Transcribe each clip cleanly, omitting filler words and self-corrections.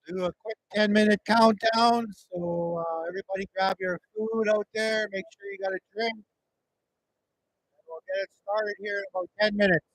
Do a quick 10-minute countdown. So everybody grab your food out there. Make sure you got a drink. And we'll get it started here in about 10 minutes.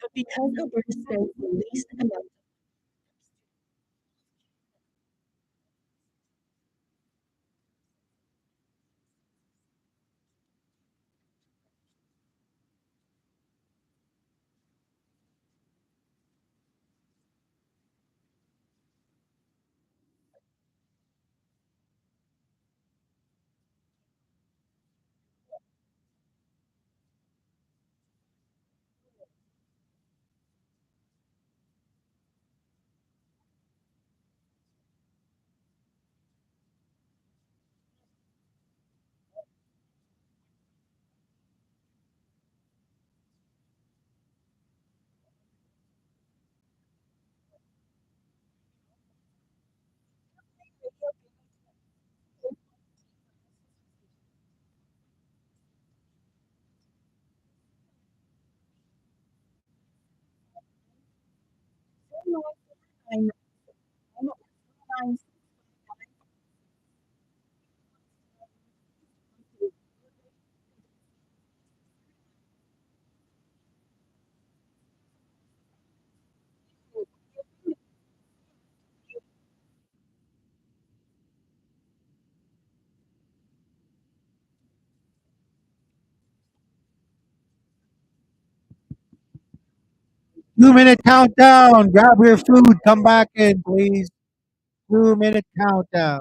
But because Alberta spends the least amount. 9 2 minute countdown. Grab your food. Come back in, please. 2 minute countdown.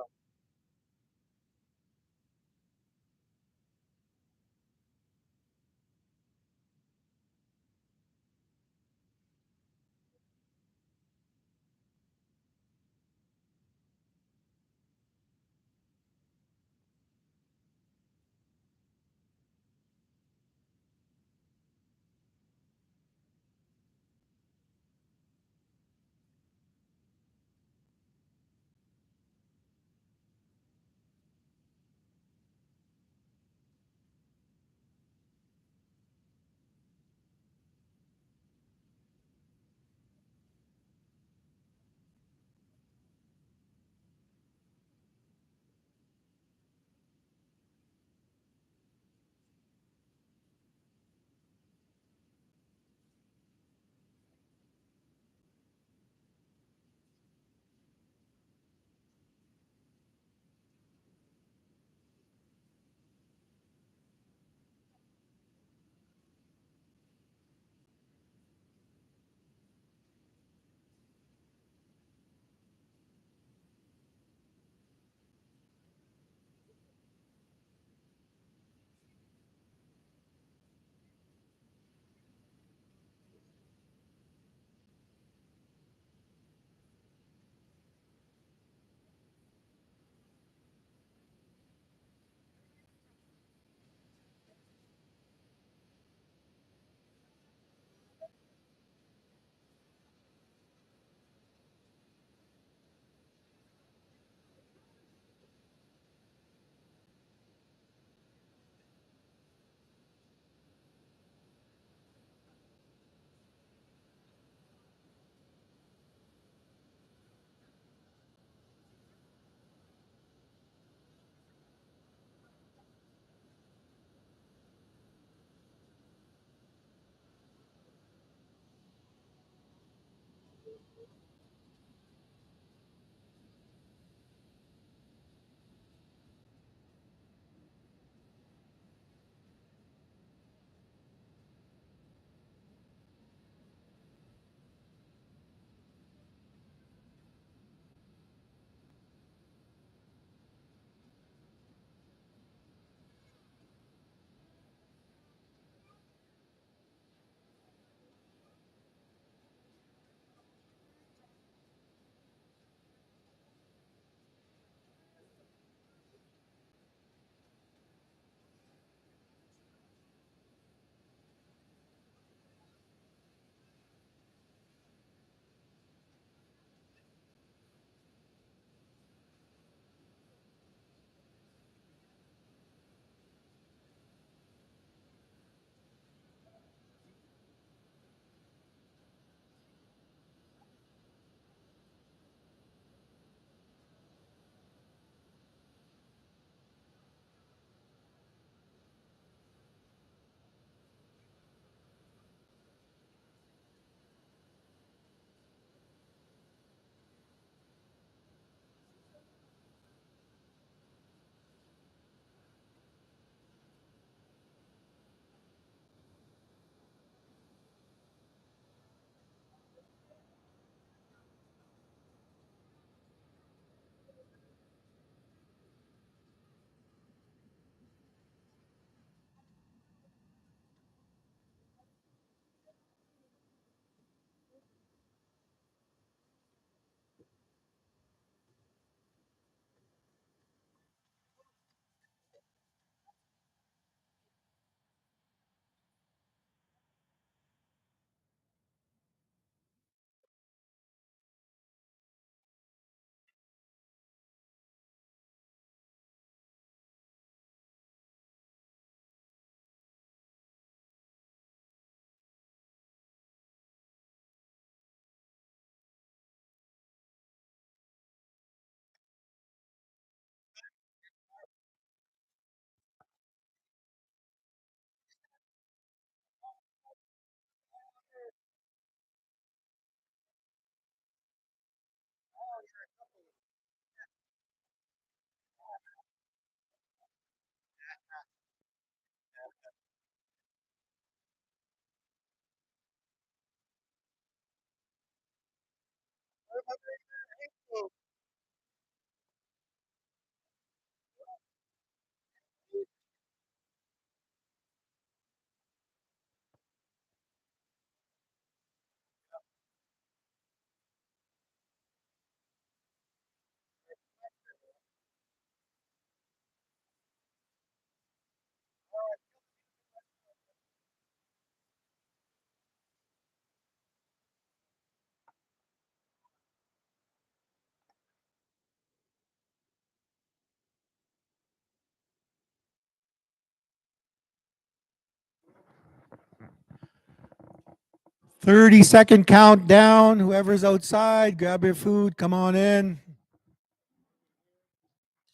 30-second countdown. Whoever's outside, grab your food. Come on in.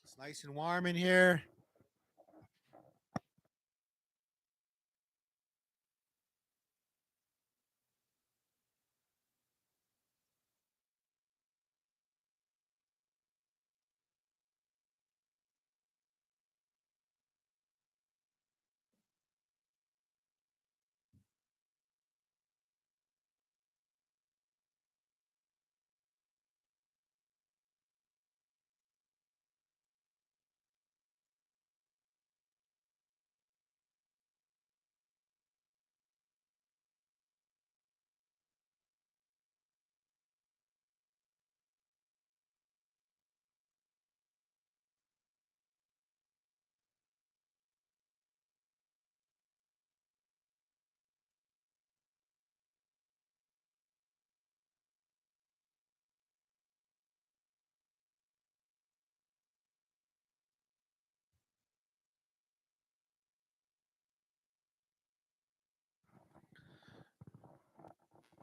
It's nice and warm in here.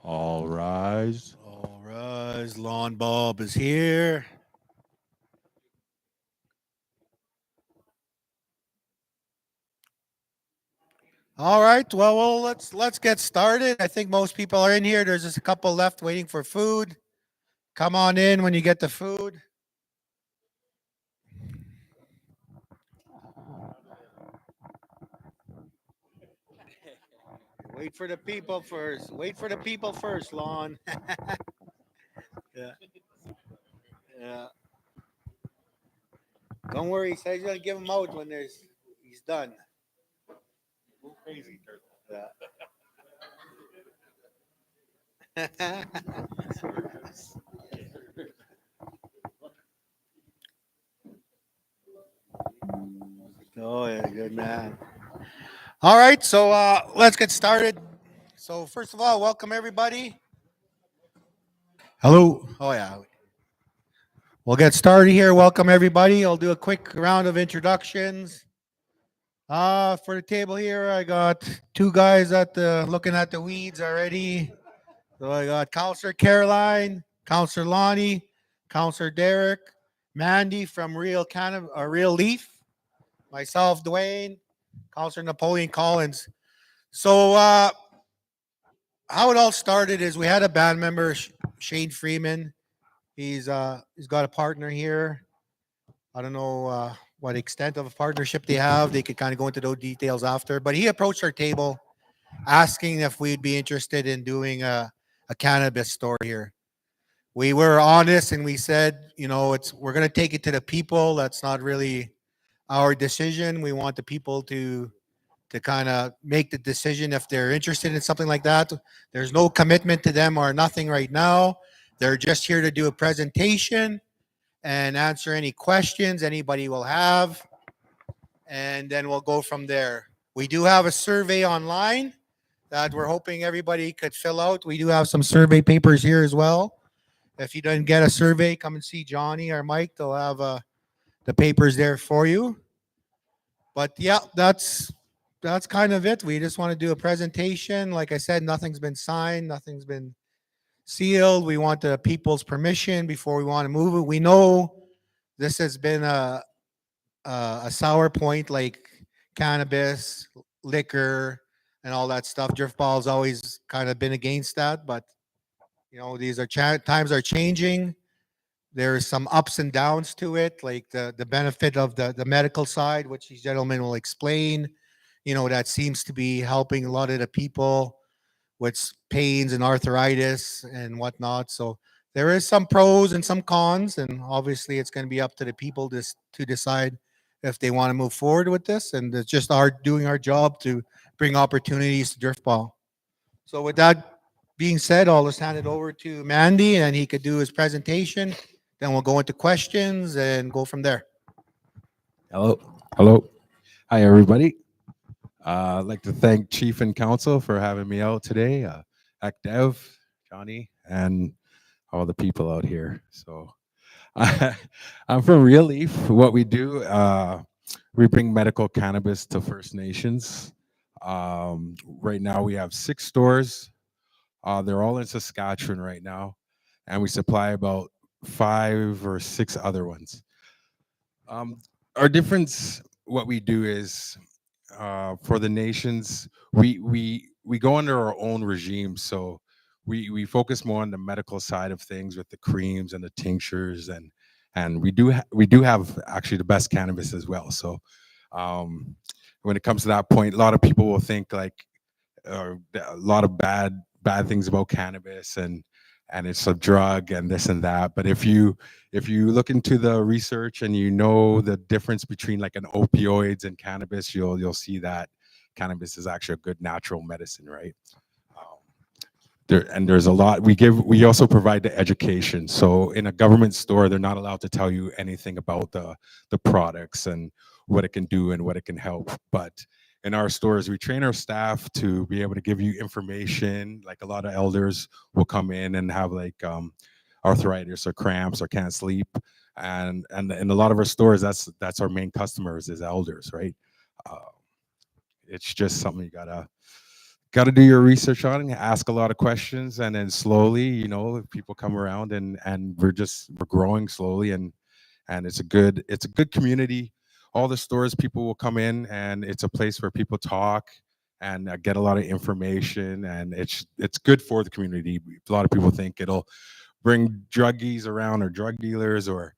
All rise. All rise. Lawn bulb is here. All right. Well, let's get started. I think most people are in here. There's just a couple left waiting for food. Come on in when you get the food. Wait for the people first. Wait for the people first, Lon. Yeah. Yeah. Don't worry. He says he's gonna give him out when he's done. Yeah. Oh yeah, good man. All right, so let's get started. So first of all, welcome everybody. Hello. Oh yeah. We'll get started here. Welcome everybody. I'll do a quick round of introductions. For the table here, I got two guys at the looking at the weeds already. So I got Counselor Caroline, Counselor Lonnie, Counselor Derek, Mandy from Real Leaf, myself, Dwayne, Counselor Napoleon Collins. So how it all started is we had a band member, Shane Freeman. He's got a partner here. I don't know what extent of a partnership they have. They could kind of go into those details after. But he approached our table asking if we'd be interested in doing a cannabis store here. We were honest and we said, we're gonna take it to the people. That's not really our decision. We want the people to kind of make the decision if they're interested in something like that. There's no commitment to them or nothing right now. They're just here to do a presentation and answer any questions anybody will have, and then we'll go from there. We do have a survey online that we're hoping everybody could fill out. We do have some survey papers here as well. If you didn't get a survey, come and see Johnny or Mike. They'll have the papers there for you. But yeah, that's kind of it. We just want to do a presentation. Like I said, nothing's been signed, nothing's been sealed. We want the people's permission before we want to move it. We know this has been a sour point like cannabis, liquor, and all that stuff. Driftball's always kind of been against that, but these are times are changing. There's some ups and downs to it, like the benefit of the medical side, which these gentlemen will explain. That seems to be helping a lot of the people with pains and arthritis and whatnot. So there is some pros and some cons, and obviously it's going to be up to the people to decide if they want to move forward with this. And it's just our doing our job to bring opportunities to Driftball. So with that being said, I'll just hand it over to Mandy, and he could do his presentation. Then we'll go into questions and go from there. Hello. Hello. Hi, everybody. I'd like to thank Chief and Council for having me out today, AcDev, Johnny, and all the people out here. So I'm from Realeaf. What we do, we bring medical cannabis to First Nations. Right now, we have 6 stores. They're all in Saskatchewan right now, and we supply about 5 or 6 other ones. Um, our difference, what we do is for the nations, we go under our own regime. So we focus more on the medical side of things with the creams and the tinctures, and we do have actually the best cannabis as well. So when it comes to that point, a lot of people will think like a lot of bad things about cannabis and it's a drug and this and that. But if you look into the research and you know the difference between like an opioids and cannabis, you'll see that cannabis is actually a good natural medicine, right? There's a lot we also provide the education. So in a government store, they're not allowed to tell you anything about the products and what it can do and what it can help. But in our stores, we train our staff to be able to give you information. Like a lot of elders will come in and have like arthritis or cramps or can't sleep, and in a lot of our stores, that's our main customers is elders, right? Uh, it's just something you gotta do your research on and ask a lot of questions, and then slowly, people come around, and we're growing slowly, and it's a good community. All the stores, people will come in, and it's a place where people talk, and get a lot of information, and it's good for the community. A lot of people think it'll bring druggies around or drug dealers or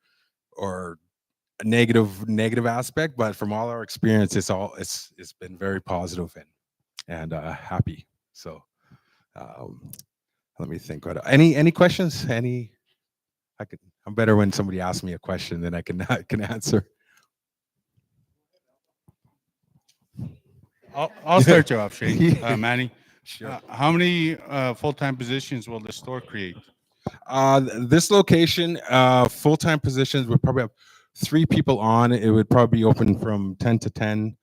a negative aspect, but from all our experience, it's been very positive and happy. So um, let me think. What any questions? I'm better when somebody asks me a question than I can I can answer. I'll start you off, Shane. Yeah. Manny, Sure. how many full-time positions will the store create? This location, full-time positions would probably have 3 people on. It would probably be open from 10 to 10.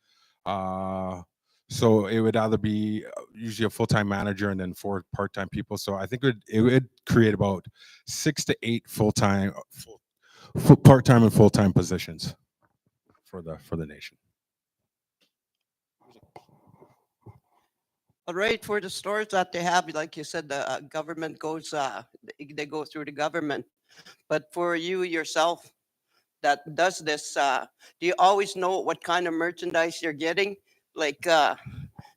So it would either be usually a full-time manager and then 4 part-time people. So I think it would create about 6 to 8 full-time, part-time and full-time positions for the nation. All right, for the stores that they have, like you said, the government goes, they go through the government. But for you yourself that does this, do you always know what kind of merchandise you're getting? Like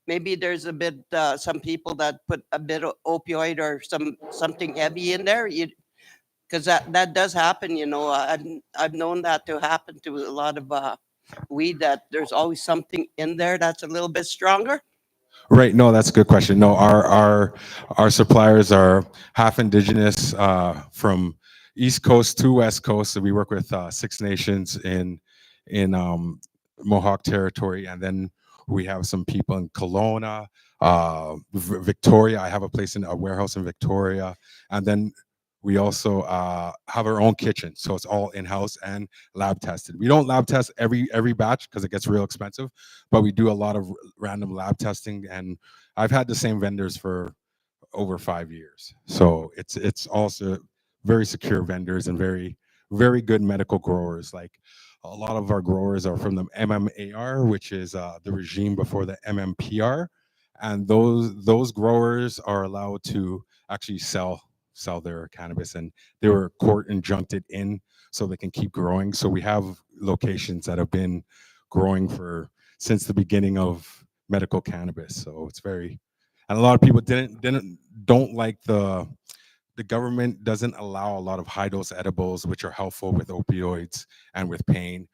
maybe there's a bit, some people that put a bit of opioid or something heavy in there. Because that does happen, you know. I've known that to happen to a lot of weed. That there's always something in there that's a little bit stronger. Right. No, that's a good question. No, our suppliers are half indigenous from East Coast to West Coast. So we work with 6 nations in Mohawk territory, and then we have some people in Kelowna, Victoria. I have a warehouse in Victoria, and then we also have our own kitchen, so it's all in-house and lab tested. We don't lab test every batch because it gets real expensive, but we do a lot of random lab testing, and I've had the same vendors for over 5 years. So it's also very secure vendors and very good medical growers. Like a lot of our growers are from the MMAR, which is the regime before the MMPR, and those growers are allowed to actually sell their cannabis, and they were court injuncted in so they can keep growing. So we have locations that have been growing since the beginning of medical cannabis. So it's very, and a lot of people don't like the government doesn't allow a lot of high dose edibles, which are helpful with opioids and with pain.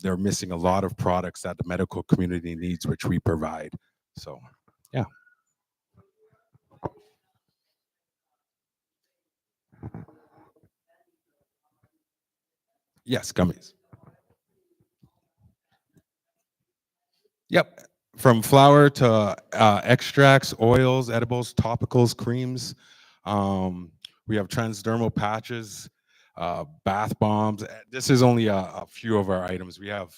They're missing a lot of products that the medical community needs, which we provide. So yeah. Yes, gummies. Yep. From flour to extracts, oils, edibles, topicals, creams. We have transdermal patches, bath bombs. This is only a few of our items. We have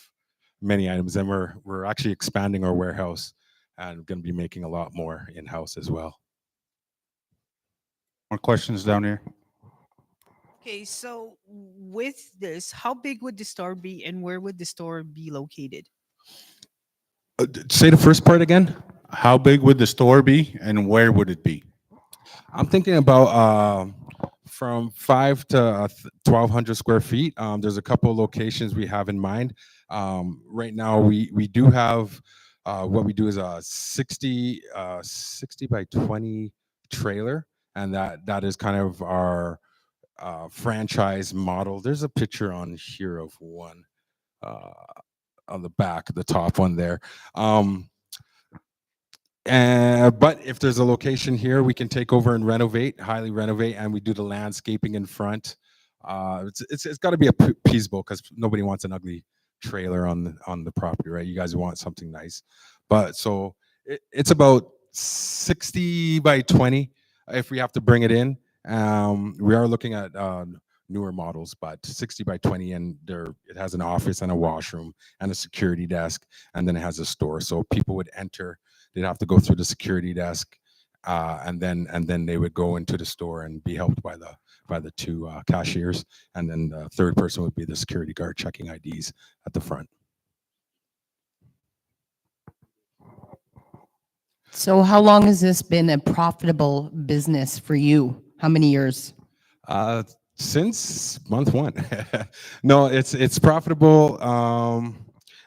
many items, and we're actually expanding our warehouse and going to be making a lot more in-house as well. More questions down here? Okay, so with this, how big would the store be and where would the store be located? Say the first part again. How big would the store be and where would it be? I'm thinking about from 5 to 1,200 square feet. There's a couple of locations we have in mind. Right now, we do have what we do is a 60 by 20 trailer, and that is kind of our franchise model. There's a picture on here of one on the back, the top one there. But if there's a location here, we can take over and highly renovate, and we do the landscaping in front. It's got to be appeasable because nobody wants an ugly trailer on the property, right? You guys want something nice, but so it's about 60 by 20 if we have to bring it in. We are looking at newer models, but 60 by 20, and it has an office and a washroom and a security desk, and then it has a store. So people would enter, they'd have to go through the security desk, and then they would go into the store and be helped by the 2 cashiers, and then the third person would be the security guard checking IDs at the front. So how long has this been a profitable business for you? How many years? Since month 1. No, it's profitable.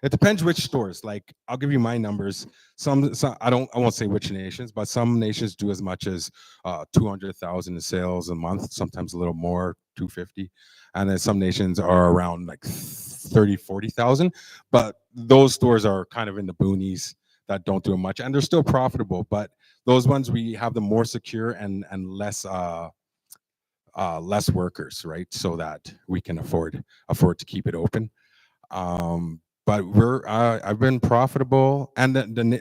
It depends which stores. Like I'll give you my numbers. Some I won't say which nations, but some nations do as much as 200,000 in sales a month, sometimes a little more, 250. And then some nations are around like 30, 40,000. But those stores are kind of in the boonies that don't do much, and they're still profitable. But those ones, we have them more secure and less less workers, right? So that we can afford to keep it open. But I've been profitable, and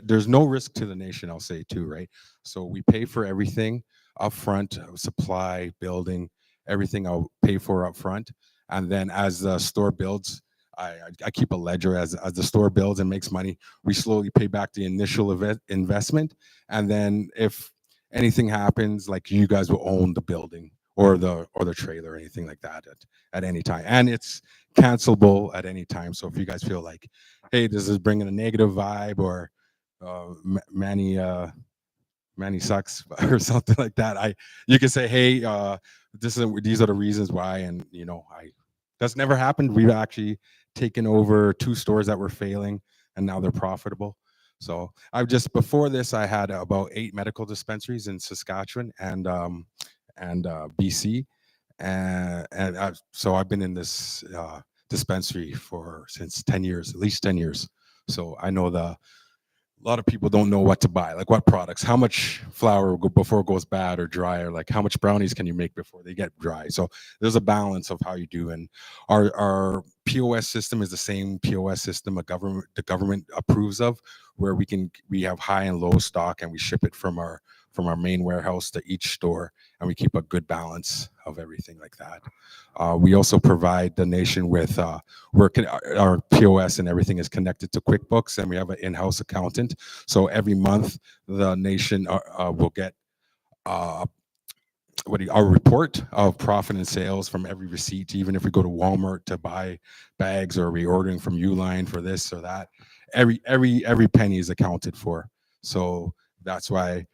there's no risk to the nation, I'll say too, right? So we pay for everything up front, supply, building, everything I'll pay for up front. And then as the store builds, I keep a ledger. As the store builds and makes money, we slowly pay back the initial investment. And then if anything happens, like, you guys will own the building or the trailer or anything like that at any time. And it's cancelable at any time. So if you guys feel like, hey, this is bringing a negative vibe, or Manny sucks or something like that, you can say, hey, these are the reasons why. And that's never happened. We've actually taken over 2 stores that were failing, and now they're profitable. So before this, I had about 8 medical dispensaries in Saskatchewan and BC. So I've been in this dispensary since 10 years, at least 10 years. So I know a lot of people don't know what to buy, like what products, how much flour before it goes bad or dry, or like how much brownies can you make before they get dry. So there's a balance of how you do. And our POS system is the same POS system the government approves of, where we have high and low stock, and we ship it from our main warehouse to each store, and we keep a good balance of everything like that. We also provide the nation with our POS and everything is connected to QuickBooks, and we have an in-house accountant. So every month, the nation will get our report of profit and sales from every receipt. Even if we go to Walmart to buy bags, or reordering from Uline for this or that, every penny is accounted for. So that's why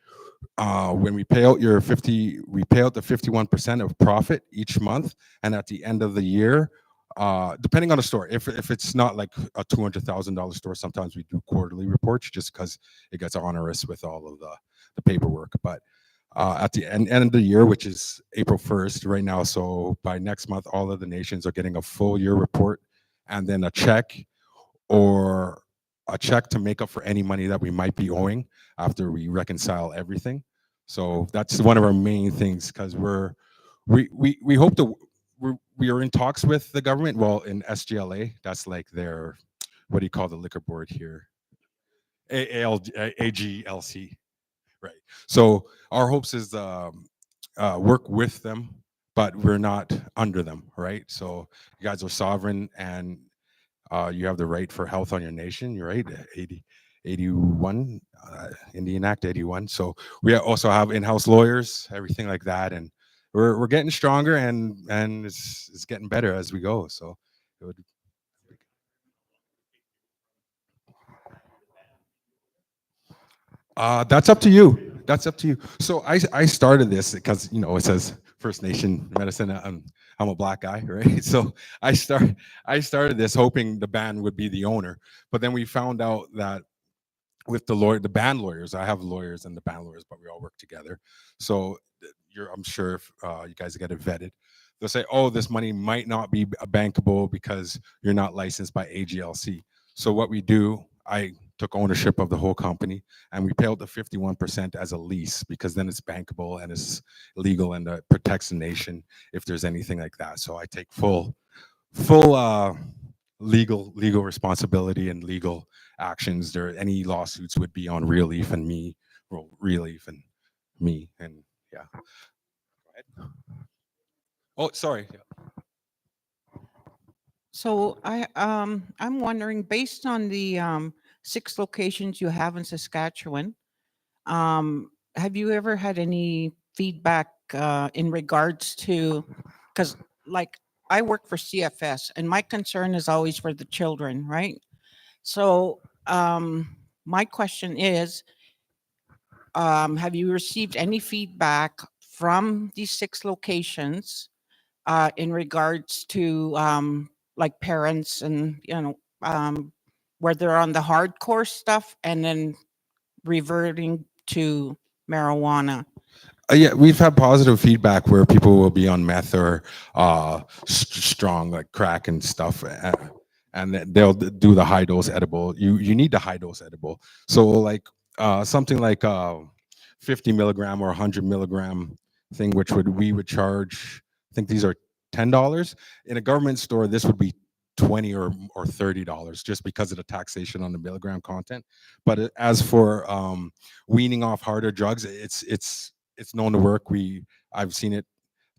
when we pay out we pay out the 51% of profit each month, and at the end of the year, depending on the store, if it's not like a $200,000 store, sometimes we do quarterly reports, just because it gets onerous with all of the paperwork. But at the end of the year, which is April 1st right now, so by next month, all of the nations are getting a full year report, and then a check to make up for any money that we might be owing after we reconcile everything. So that's one of our main things, because we hope we are in talks with the government. Well, in SGLA, that's like their, what do you call the liquor board here? AGLC, right? So our hopes is work with them, but we're not under them, right? So you guys are sovereign, and you have the right for health on your nation. You're right, 81, Indian Act 81. So we also have in-house lawyers, everything like that, and we're getting stronger, and it's getting better as we go. So it would. That's up to you. That's up to you. So I started this because it says First Nation medicine. I'm a black guy, right? So I started this hoping the band would be the owner, but then we found out that with the band lawyers, I have lawyers and the band lawyers, but we all work together. So I'm sure if you guys get it vetted, they'll say, oh, this money might not be bankable because you're not licensed by AGLC. So what we do, I took ownership of the whole company, and we pay out the 51% as a lease, because then it's bankable and it's legal, and it protects the nation if there's anything like that. So I take full legal responsibility and legal actions. Any lawsuits would be on Realeaf and me, and yeah. Go ahead. Oh, sorry. So I'm wondering, based on the 6 locations you have in Saskatchewan, have you ever had any feedback in regards to, because like I work for CFS, and my concern is always for the children, right? So my question is, have you received any feedback from these 6 locations in regards to like parents and where they're on the hardcore stuff and then reverting to marijuana? Yeah, we've had positive feedback where people will be on meth or strong like crack and stuff, and they'll do the high dose edible. You need the high dose edible. So like something like 50 milligram or 100 milligram thing, which we would charge. I think these are $10 in a government store. This would be 20 or $30 just because of the taxation on the milligram content. But as for weaning off harder drugs, it's known to work. I've seen it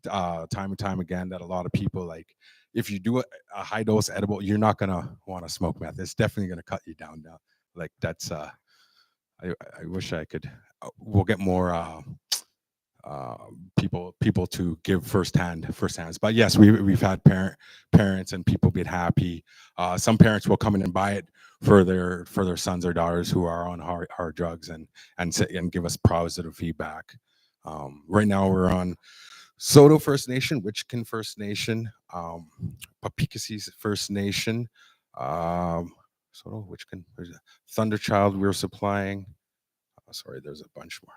time and time again that a lot of people, like, if you do a high dose edible, you're not gonna want to smoke meth. It's definitely gonna cut you down now. Like that's I wish I could. We'll get more people to give first hands. But yes, we've had parents and people be happy. Some parents will come in and buy it for their sons or daughters who are on hard drugs and give us positive feedback. Right now we're on Soto First Nation, Witchkin First Nation, Papikasi First Nation, Soto, Witchkin, Thunderchild. We're supplying. Sorry, there's a bunch more.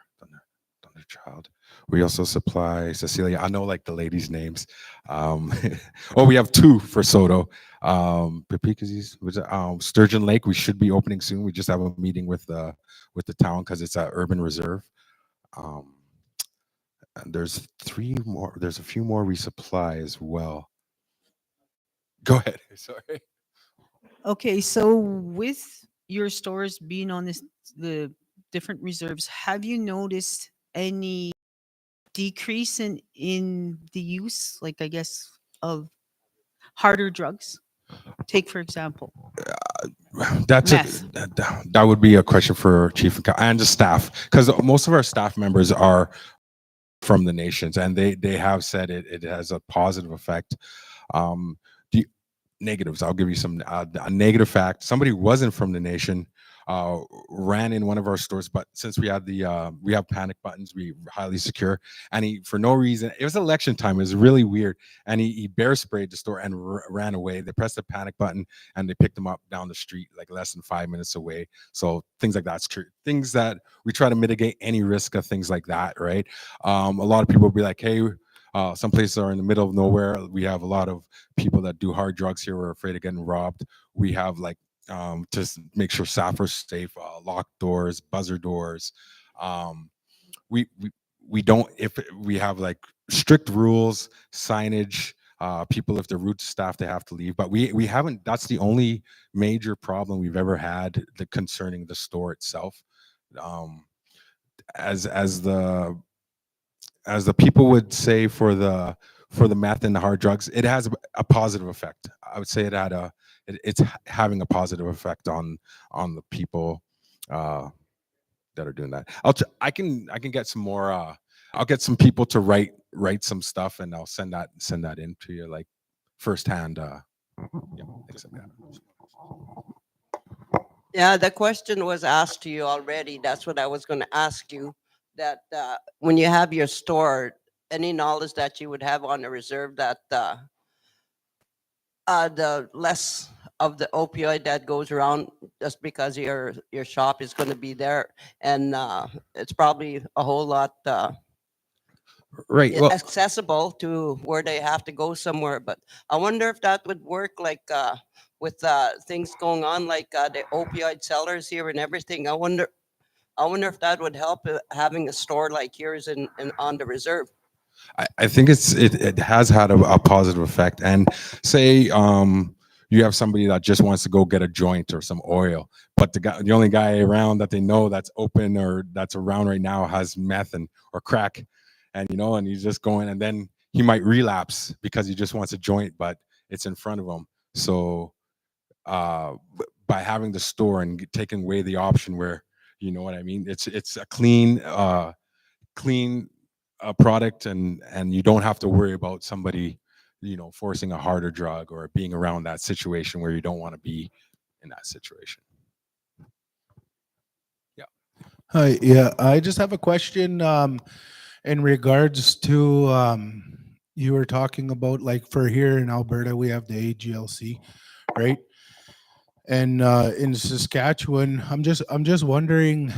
Thunderchild. We also supply Cecilia. I know like the ladies' names. Oh, we have 2 for Soto. Papikasi's, Sturgeon Lake. We should be opening soon. We just have a meeting with the town because it's an urban reserve. And there's 3 more. There's a few more we supply as well. Go ahead. Sorry. Okay, so with your stores being on the different reserves, have you noticed any decrease in the use, like I guess, of harder drugs? Take for example. That's Meth. that would be a question for Chief and the staff, because most of our staff members are from the nations, and they have said it has a positive effect. The negatives, I'll give you some a negative fact. Somebody who wasn't from the nation ran in one of our stores, but since we have panic buttons, we highly secure, and he, for no reason, it was election time, it was really weird, and he bear sprayed the store and ran away. They pressed the panic button and they picked him up down the street like less than 5 minutes away. So things like that's true, things that we try to mitigate any risk of things like that, right? A lot of people will be like, hey, some places are in the middle of nowhere. We have a lot of people that do hard drugs here. We're afraid of getting robbed. We have like just make sure staff are safe, locked doors, buzzer doors. We don't, if we have like strict rules, signage, people, if they're rude to staff, they have to leave. But we haven't, that's the only major problem we've ever had concerning the store itself. As the people would say for the meth and the hard drugs, it has a positive effect. I would say it's having a positive effect on the people that are doing that. I can get some more. I'll get some people to write some stuff, and I'll send that in to you like firsthand. Things like that. Yeah, the question was asked to you already. That's what I was going to ask you. That when you have your store, any knowledge that you would have on the reserve that the less of the opioid that goes around just because your shop is going to be there, and it's probably a whole lot Right. Well, accessible to where they have to go somewhere. But I wonder if that would work like with things going on like the opioid sellers here and everything. I wonder if that would help having a store like yours in on the reserve. I think it has had a positive effect. And say you have somebody that just wants to go get a joint or some oil, but the only guy around that they know that's open or that's around right now has meth or crack, and and he's just going, and then he might relapse because he just wants a joint, but it's in front of him. So by having the store and taking away the option where, you know what I mean, it's a clean product, and you don't have to worry about somebody forcing a harder drug or being around that situation where you don't want to be in that situation. Hi, yeah, I just have a question in regards to you were talking about, like, for here in Alberta we have the AGLC, right? And in Saskatchewan, I'm just wondering,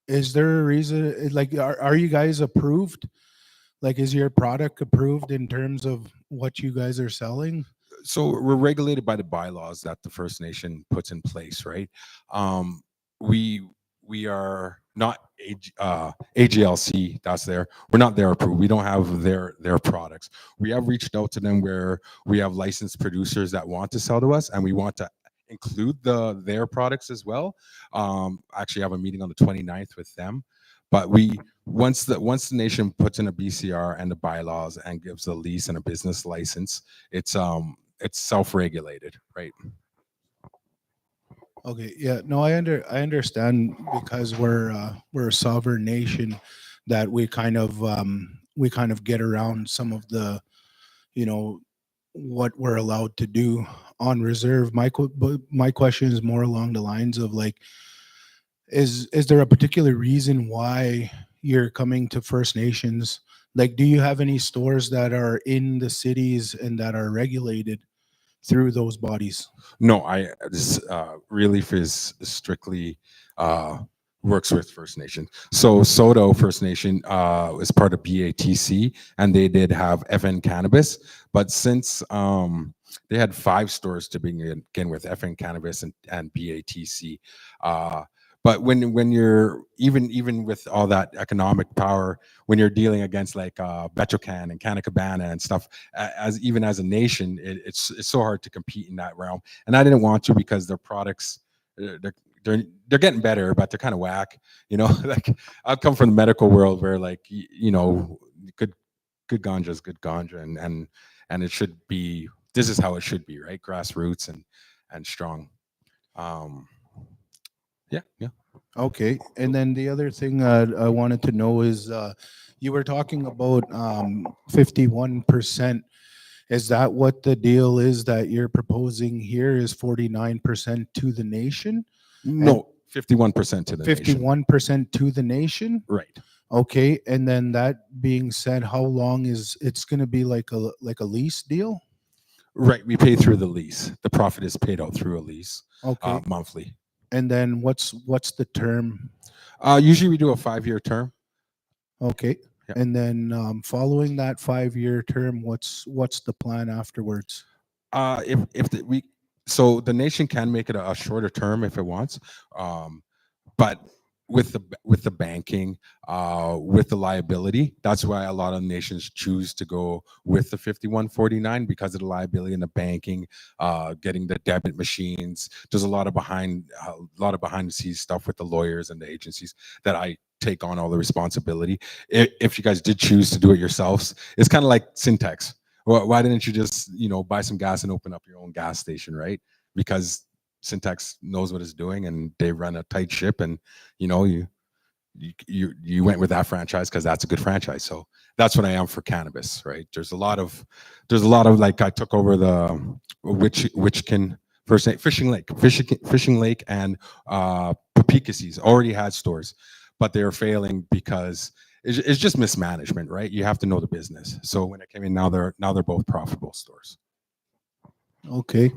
is there a reason? Like, are you guys approved? Like, is your product approved in terms of what you guys are selling? So we're regulated by the bylaws that the First Nation puts in place, right? Um, we we are not AGLC. That's there. We're not their approved. We don't have their products. We have reached out to them where we have licensed producers that want to sell to us, and we want to include their products as well. Actually, have a meeting on the 29th with them. But once the nation puts in a BCR and the bylaws and gives a lease and a business license, it's self-regulated, right? Okay, yeah, no, I understand because we're a sovereign nation that we kind of get around some of the, you know, what we're allowed to do on reserve. But my question is more along the lines of like, is there a particular reason why you're coming to First Nations? Like, do you have any stores that are in the cities and that are regulated through those bodies? No, Realeaf is strictly works with First Nation. So Soto First Nation is part of BATC, and they did have FN Cannabis, but since they had 5 stores to begin with, FN Cannabis and BATC. But when you're even with all that economic power, when you're dealing against like Betrocan and Canna Cabana and stuff, as even as a nation, it's so hard to compete in that realm. And I didn't want to because their products, they're getting better, but they're kind of whack. You know, like I've come from the medical world where like you know, good ganja is good ganja, and it should be. This is how it should be, right? Grassroots and strong. Yeah. Okay, and then the other thing I wanted to know is you were talking about 51%. Is that what the deal is that you're proposing here? Is 49% to the nation? No, 51% to the nation. 51% to the nation? Right. Okay, and then that being said, how long is it's going to be like a lease deal? Right. We pay through the lease. The profit is paid out through a lease Okay, monthly. and then what's the term? Usually we do a 5-year term. Okay, Yeah. and then following that 5-year term, what's the plan afterwards? So the nation can make it a shorter term if it wants, but with the banking, with the liability, that's why a lot of nations choose to go with the 5149 because of the liability in the banking, getting the debit machines. There's a lot of behind the scenes stuff with the lawyers and the agencies that I take on all the responsibility. If you guys did choose to do it yourselves, it's kind of like Syntex. Why didn't you just buy some gas and open up your own gas station, right? Because Syntex knows what it's doing and they run a tight ship, and you went with that franchise because that's a good franchise. So that's what I am for cannabis, right? There's a lot of like I took over the Witchkin First Name Fishing Lake and Papikassis already had stores, but they were failing because it's just mismanagement, right? You have to know the business. So when it came in, now they're both profitable stores. Okay.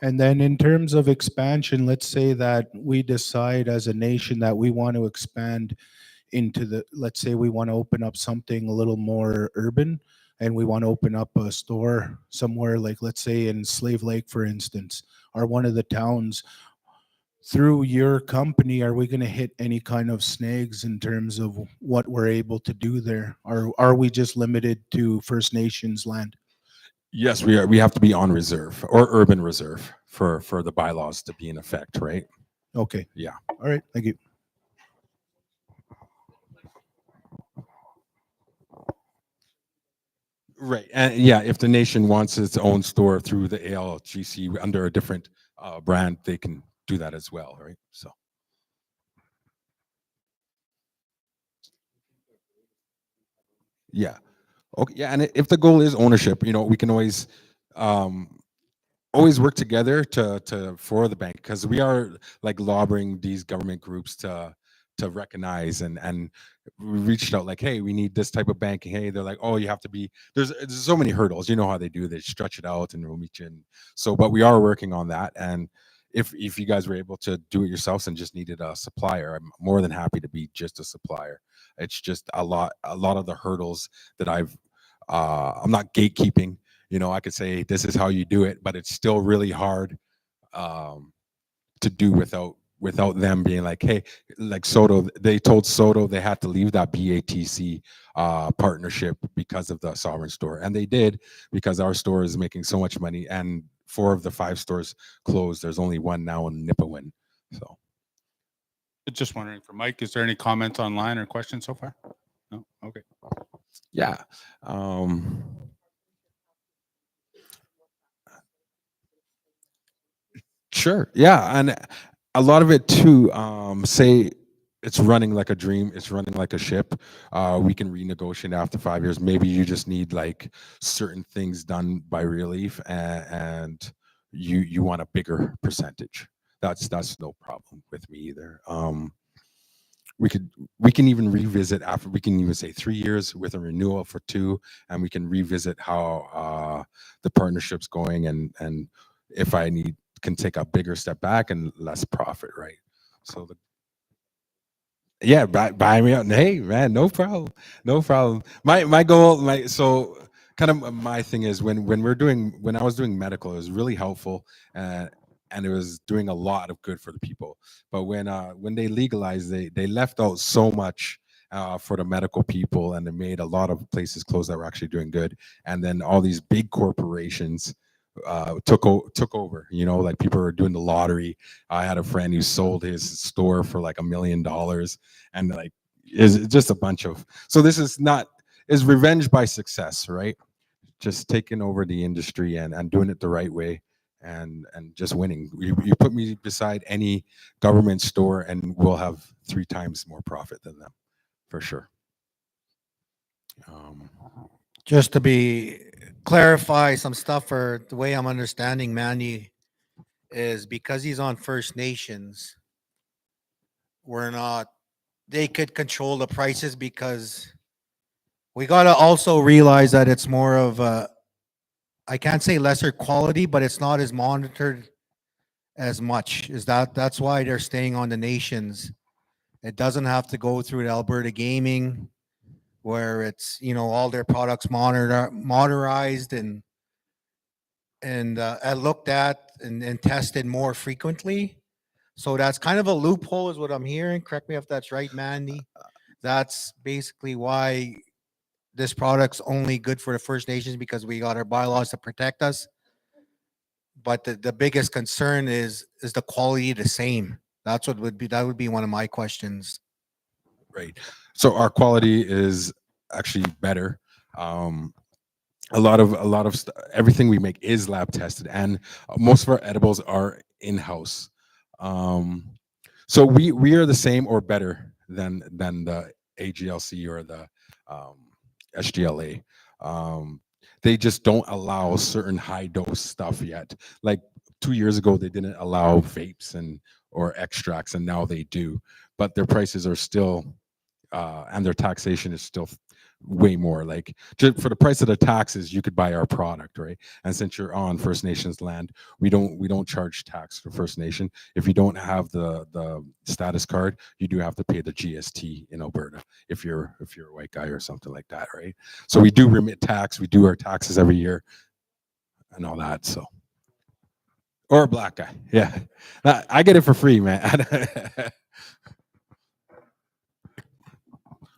And then in terms of expansion, let's say that we decide as a nation that we want to expand into let's say we want to open up something a little more urban and we want to open up a store somewhere like, let's say in Slave Lake, for instance, or one of the towns. Through your company, are we going to hit any kind of snags in terms of what we're able to do there? Or are we just limited to First Nations land? Yes, we are. We have to be on reserve or urban reserve for the bylaws to be in effect, right? Okay. Yeah. All right. Thank you. Right. And yeah, if the nation wants its own store through the ALGC under a different brand, they can do that as well, right? So. Yeah. Okay. Yeah, and if the goal is ownership, we can always work together to for the bank, because we are like lobbying these government groups to to recognize, and we reached out like, hey, we need this type of banking. Hey, they're like, oh, you have to be, there's so many hurdles. You know how they do, they stretch it out and we'll meet you. And so, but we are working on that. And if you guys were able to do it yourselves and just needed a supplier, I'm more than happy to be just a supplier. It's just a lot of the hurdles that I'm not gatekeeping. You know, I could say this is how you do it, but it's still really hard to do without them being like, hey, like Soto, they told Soto they had to leave that BATC partnership because of the Sovereign store, and they did, because our store is making so much money, and 4 of the 5 stores closed. There's only 1 now in Nipawin. So Just wondering for Mike, is there any comments online or questions so far? No? Okay. yeah. Sure. Yeah. And a lot of it too, say it's running like a dream, it's running like a ship. We can renegotiate after 5 years. Maybe you just need like certain things done by Realeaf, and you want a bigger percentage. That's no problem with me either. We can even revisit after, we can even say 3 years with a renewal for 2, and we can revisit how the partnership's going, and if I can take a bigger step back and less profit, right? So yeah, buy me out. Hey man, no problem, no problem. My goal, kind of my thing is when I was doing medical, it was really helpful, and it was doing a lot of good for the people. But when they legalized, they left out so much for the medical people, and they made a lot of places close that were actually doing good. And then all these big corporations took over. You know, like people are doing the lottery. I had a friend who sold his store for like $1 million, and like is just a bunch of. So this is revenge by success, right? Just taking over the industry and doing it the right way, and just winning. You put me beside any government store, and we'll have 3 times more profit than them, for sure. Just to clarify some stuff, for the way I'm understanding Manny is because he's on First Nations, they could control the prices, because we got to also realize that it's more of I can't say lesser quality, but it's not as monitored as much. That's why they're staying on the nations. It doesn't have to go through the Alberta Gaming, where it's, all their products monitorized and looked at and tested more frequently. So that's kind of a loophole, is what I'm hearing. Correct me if that's right, Mandy. That's basically why this product's only good for the First Nations, because we got our bylaws to protect us. But the biggest concern is the quality the same? That would be one of my questions. Right. So our quality is actually better. A lot of everything we make is lab tested, and most of our edibles are in-house. So we are the same or better than the AGLC or the SGLA. They just don't allow certain high dose stuff yet. Like 2 years ago, they didn't allow vapes or extracts, and now they do. But their prices are still, and their taxation is still way more. Like, just for the price of the taxes, you could buy our product, right? And since you're on First Nations land, we don't charge tax for First Nation. If you don't have the status card, you do have to pay the GST in Alberta if you're a white guy or something like that, right? So we do remit tax. We do our taxes every year and all that. So, or a black guy, yeah, I get it for free, man.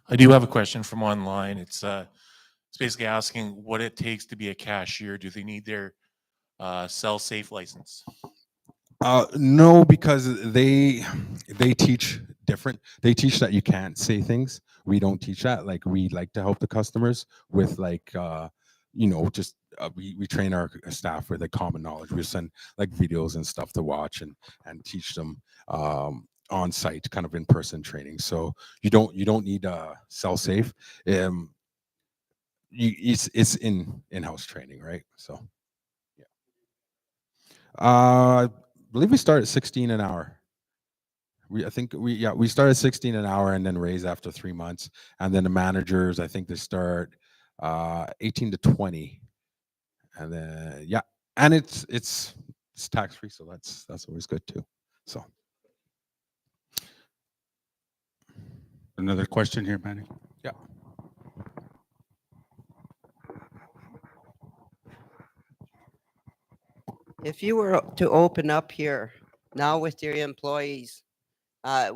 I do have a question from online. It's basically asking what it takes to be a cashier. Do they need their sell safe license? No, because they teach different. They teach that you can't say things. We don't teach that. Like, we like to help the customers with just we train our staff with like common knowledge. We send like videos and stuff to watch and teach them on site, kind of in person training. So you don't need sell safe. It's in-house training, right? So yeah. I believe we start at 16 an hour. I think we started 16 an hour and then raise after 3 months, and then the managers, I think they start 18 to 20, and then and it's tax free, so that's always good too. So Another question here, Manny. yeah. If you were to open up here now with your employees, uh,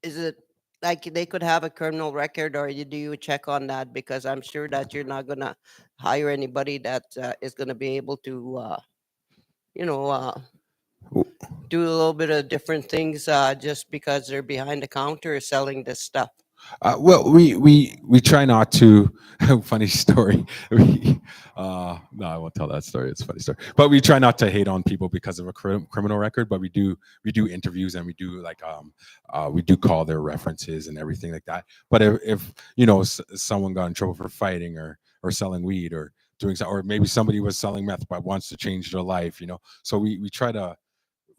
is it like they could have a criminal record, or do you check on that? Because I'm sure that you're not gonna hire anybody that is gonna be able to, you know, do a little bit of different things just because they're behind the counter selling this stuff. Well, we try not to. Funny story. No, I won't tell that story. It's a funny story. But we try not to hate on people because of a criminal record. But we do interviews, and we do we do call their references and everything like that. But if someone got in trouble for fighting or selling weed or doing so, or maybe somebody was selling meth but wants to change their life, so we try to.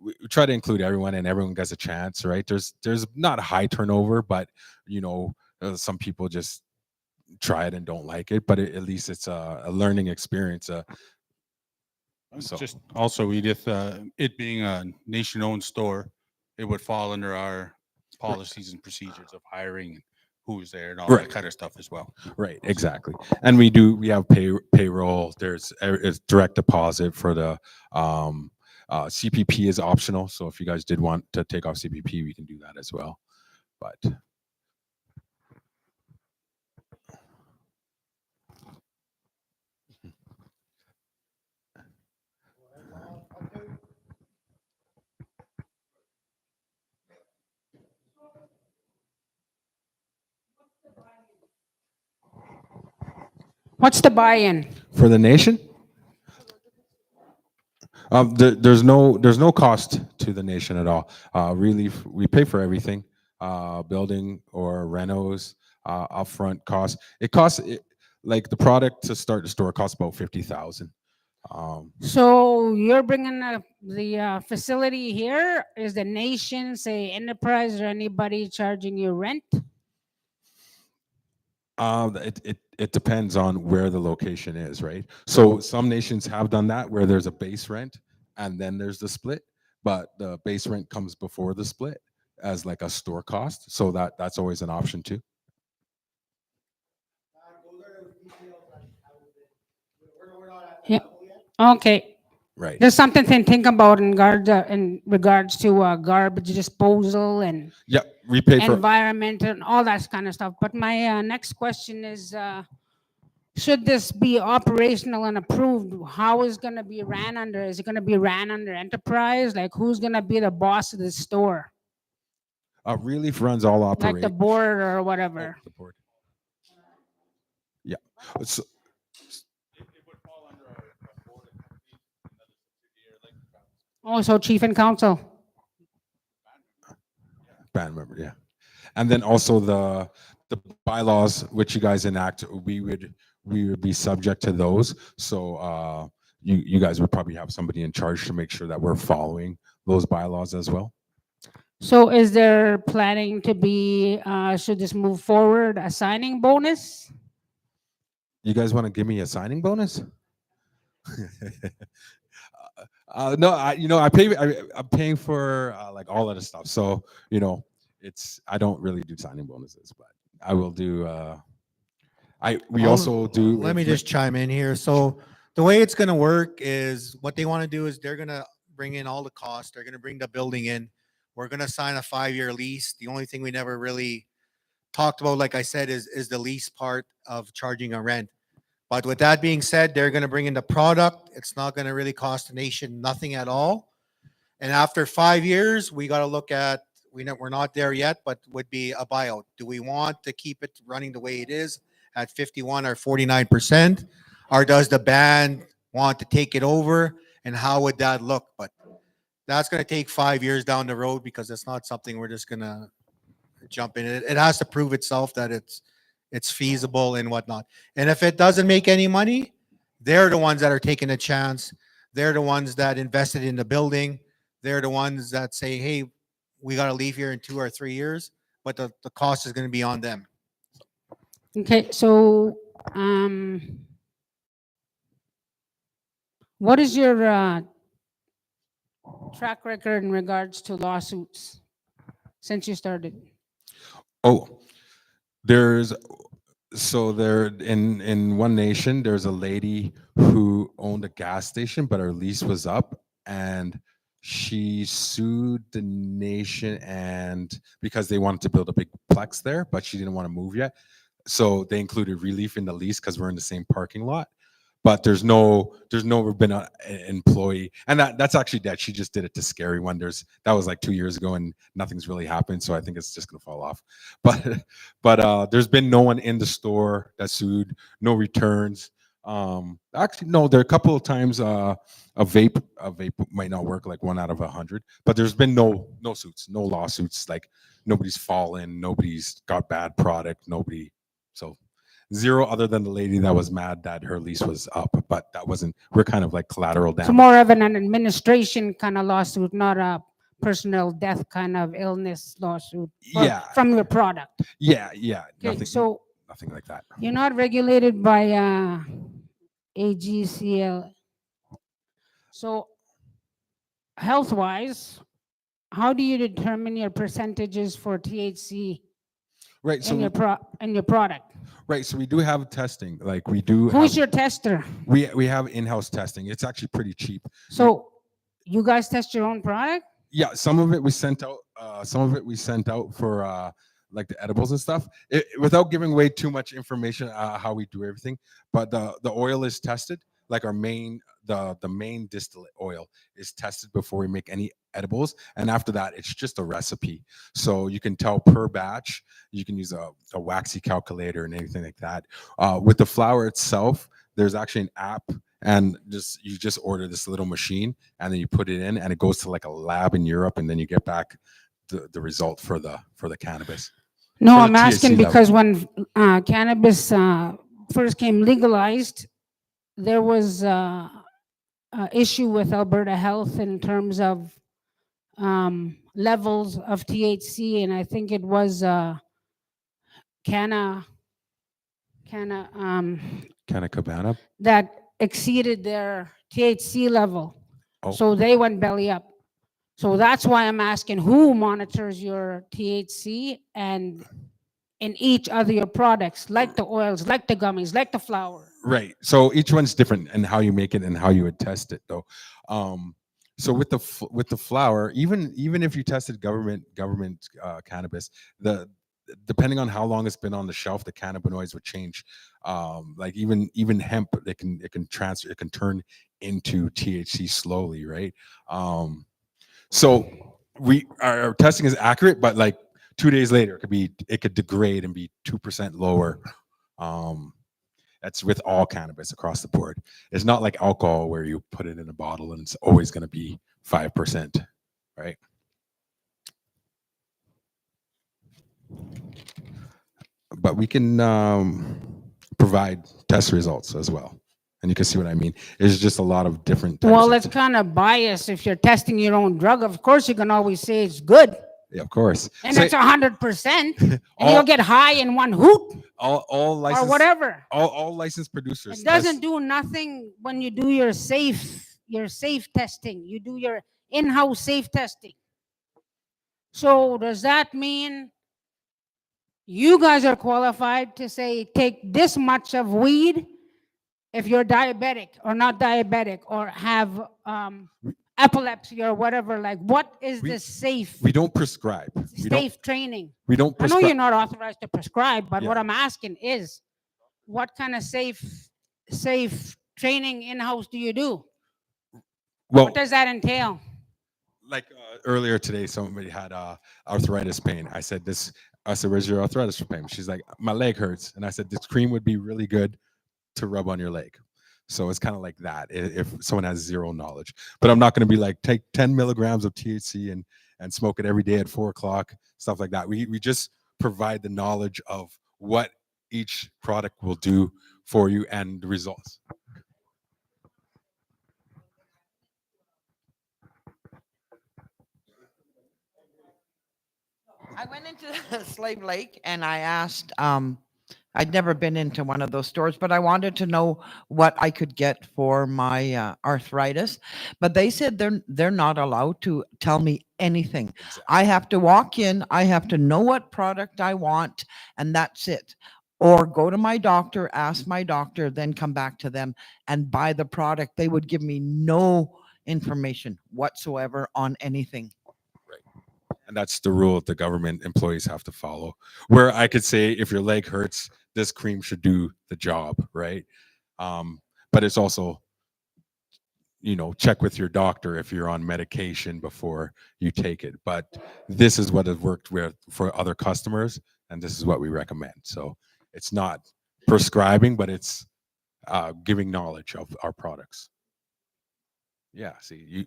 We try to include everyone, and everyone gets a chance, right? There's not a high turnover, but some people just try it and don't like it, but at least it's a learning experience. So Just also, Edith, it being a nation-owned store, it would fall under our policies and procedures of hiring and who's there and all Right. that kind of stuff as well. right, exactly. And we have payroll. There's direct deposit for the CPP is optional. So if you guys did want to take off CPP, we can do that as well. But What's the buy-in? for the nation, there's no cost to the nation at all. Realeaf, we pay for everything, building or renos, upfront costs. It costs like the product to start the store costs about 50,000. So you're bringing the facility here. Is the nation, say, enterprise or anybody charging you rent? It depends on where the location is, right? So some nations have done that where there's a base rent and then there's the split, but the base rent comes before the split as like a store cost. So that's always an option too. Yeah. Okay. Right. There's something to think about in regards to garbage disposal and Yeah, we pay for. environment and all that kind of stuff. But my next question is, should this be operational and approved? How is going to be ran under? Is it going to be ran under enterprise? Like, who's going to be the boss of the store? Realeaf runs all Like operations. the board or whatever. The board. Yeah. So, It would fall under our board of trustees, another subsidiary like Oh, so chief and council. band member, yeah. And then also the bylaws which you guys enact, we would be subject to those. So you guys would probably have somebody in charge to make sure that we're following those bylaws as well. So is there planning to be, should this move forward, a signing bonus? You guys want to give me a signing bonus? No, I'm paying for like all of the stuff. So I don't really do signing bonuses, but I will do. We also do. Let me just chime in here. So the way it's going to work is what they want to do is they're going to bring in all the costs. They're going to bring the building in. We're going to sign a 5-year lease. The only thing we never really talked about, like I said, is the lease part of charging a rent. But with that being said, they're going to bring in the product. It's not going to really cost the nation nothing at all. And after 5 years, we got to look at, we're not there yet, but would be a buyout. Do we want to keep it running the way it is at 51 or 49%? Or does the band want to take it over? And how would that look? But that's going to take 5 years down the road because it's not something we're just going to jump in. It has to prove itself that it's feasible and whatnot. And if it doesn't make any money, they're the ones that are taking a chance. They're the ones that invested in the building. They're the ones that say, hey, we got to leave here in 2 or 3 years, but the cost is going to be on them. Okay, so what is your track record in regards to lawsuits since you started? Oh, there's so there in One Nation, there's a lady who owned a gas station, but her lease was up, and she sued the nation, and because they wanted to build a big plex there, but she didn't want to move yet, so they included Realeaf in the lease because we're in the same parking lot. But there's never been an employee, and that's actually dead. She just did it to scary one. That was like 2 years ago, and nothing's really happened. So I think it's just gonna fall off. But there's been no one in the store that sued, no returns. Actually, no, there are a couple of times a vape might not work, like 1 out of 100. But there's been no suits, no lawsuits. Like nobody's fallen, nobody's got bad product, nobody. So zero, other than the lady that was mad that her lease was up, but that wasn't. We're kind of like collateral damage. It's more of an administration kind of lawsuit, not a personal death kind of illness lawsuit. Yeah. From your product. Yeah. Okay, so Nothing like that. you're not regulated by AGCL. So health-wise, how do you determine your percentages for THC Right. So in your product? right. So we do have testing. Like we do. Who's have, your tester? we have in-house testing. It's actually pretty cheap. So you guys test your own product? Yeah. Some of it we sent out. Some of it we sent out for like the edibles and stuff. Without giving away too much information how we do everything. But the oil is tested. Like our main the main distillate oil is tested before we make any edibles, and after that it's just a recipe. So you can tell per batch. You can use a waxy calculator and anything like that. With the flower itself, there's actually an app, and you just order this little machine, and then you put it in, and it goes to like a lab in Europe, and then you get back the result for the cannabis. No, For the I'm asking THC level. because when cannabis first came legalized, there was a issue with Alberta Health in terms of levels of THC, and I think it was Canna Cabana. that exceeded their THC level. Oh. So they went belly up. So that's why I'm asking who monitors your THC and in each of your products, like the oils, like the gummies, like the flour. Right. So each one's different and how you make it and how you would test it, though. So with the flour, even if you tested government cannabis, depending on how long it's been on the shelf, the cannabinoids would change. Like even hemp, it can turn into THC slowly, right? So our testing is accurate, but like 2 days later, it could degrade and be 2% lower. That's with all cannabis across the board. It's not like alcohol where you put it in a bottle and it's always going to be 5%, right? But we can provide test results as well. And you can see what I mean. There's just a lot of different types Well, of it's kind of biased. If you're testing your own drug, of course you can always say it's good. Yeah, of course. And So it's 100%. And all- you'll get high in one hoot all or licensed whatever. all licensed producers. It doesn't do nothing when you do your safe testing. You do your in-house safe testing. So does that mean you guys are qualified to say take this much of weed if you're diabetic or not diabetic or have epilepsy or whatever? Like, what is the safe We don't prescribe. training? We don't I know prescribe. you're not authorized to prescribe, but what Yeah. I'm asking is, what kind of safe training in-house do you do? Well, What does that entail? like earlier today, somebody had arthritis pain. I said, where's your arthritis pain? She's like, my leg hurts. And I said, this cream would be really good to rub on your leg. So it's kind of like that if someone has zero knowledge. But I'm not going to be like, take 10 milligrams of THC and smoke it every day at 4 o'clock, stuff like that. We just provide the knowledge of what each product will do for you and the results. I went into Slave Lake and I asked, I'd never been into one of those stores, but I wanted to know what I could get for my arthritis. But they said they're not allowed to tell me anything. I have to walk in, I have to know what product I want, and that's it. Or go to my doctor, ask my doctor, then come back to them and buy the product. They would give me no information whatsoever on anything. And that's the rule that the government employees have to follow. Where I could say, if your leg hurts, this cream should do the job, right? But it's also, check with your doctor if you're on medication before you take it. But this is what has worked with for other customers, and this is what we recommend. So it's not prescribing, but it's giving knowledge of our products. Yeah, see, you.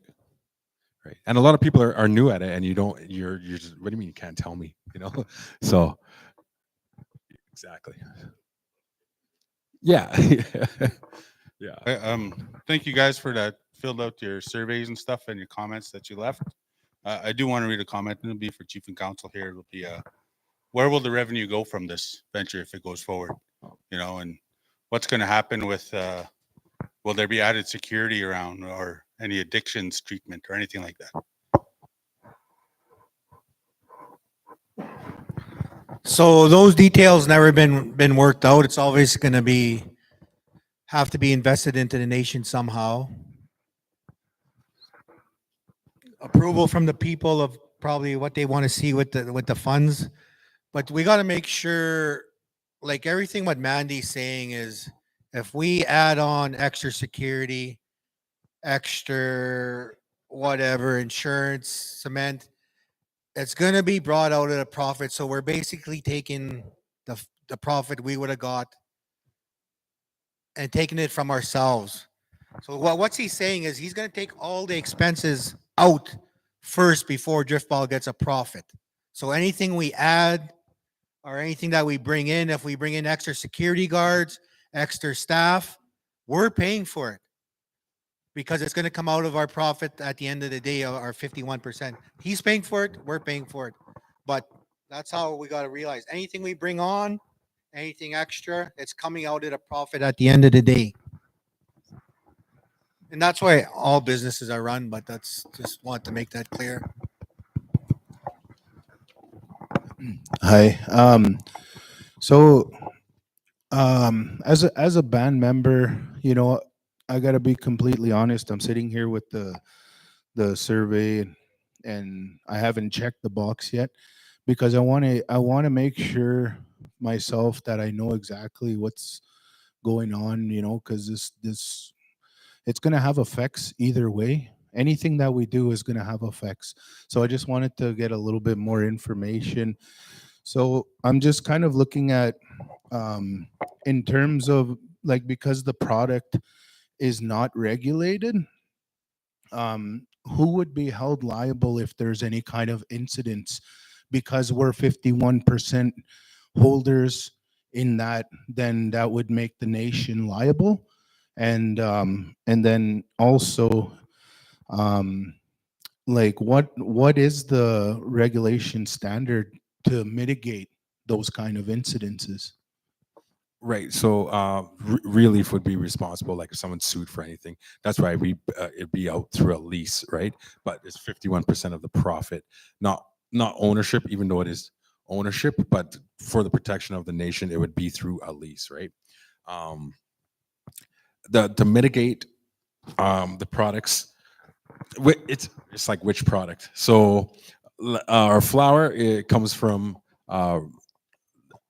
Right. And a lot of people are new at it, and you're just, what do you mean you can't tell me, So exactly. Yeah. Yeah. Thank you guys for that, filled out your surveys and stuff and your comments that you left. I do want to read a comment, and it'll be for Chief and Council here. It'll be, where will the revenue go from this venture if it goes forward? And what's going to happen with, will there be added security around, or any addictions treatment or anything like that? So those details never been worked out. It's always going to have to be invested into the nation somehow. Approval from the people of probably what they want to see with the funds, but we got to make sure, like everything what Mandy's saying is, if we add on extra security, extra whatever, insurance, cement, it's going to be brought out at a profit. So we're basically taking the profit we would have got and taking it from ourselves. So what's he saying is he's going to take all the expenses out first before Driftpile gets a profit. So anything we add or anything that we bring in, if we bring in extra security guards, extra staff, we're paying for it, because it's going to come out of our profit at the end of the day, our 51%. He's paying for it, we're paying for it. But that's how we got to realize, anything we bring on, anything extra, it's coming out at a profit at the end of the day. And that's why all businesses are run, but that's just want to make that clear. Hi. As a band member, I gotta be completely honest. I'm sitting here with the survey, and I haven't checked the box yet, because I want to make sure myself that I know exactly what's going on. Because this it's gonna have effects either way. Anything that we do is gonna have effects. So I just wanted to get a little bit more information. So I'm just kind of looking at, in terms of, like, because the product is not regulated, who would be held liable if there's any kind of incidents? Because we're 51% holders in that, then that would make the nation liable. And then also, like, what is the regulation standard to mitigate those kind of incidences? Right. So Realeaf would be responsible, like if someone's sued for anything. That's why it'd be out through a lease, right? But it's 51% of the profit, not ownership, even though it is ownership, but for the protection of the nation, it would be through a lease, right? To mitigate the products, it's like which product. So our flour, it comes from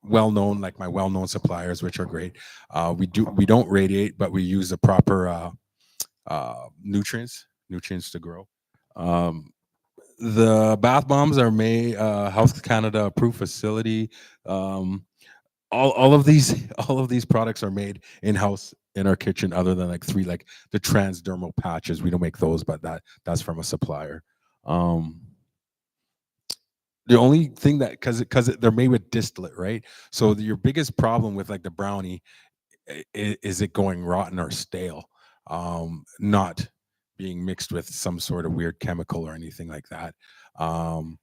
well-known, like my well-known suppliers, which are great. We don't radiate, but we use the proper nutrients to grow. The bath bombs are made Health Canada approved facility. All of these products are made in-house in our kitchen, other than like three, like the transdermal patches. We don't make those, but that's from a supplier. The only thing that, because they're made with distillate, right? So your biggest problem with like the brownie is it going rotten or stale, not being mixed with some sort of weird chemical or anything like that. And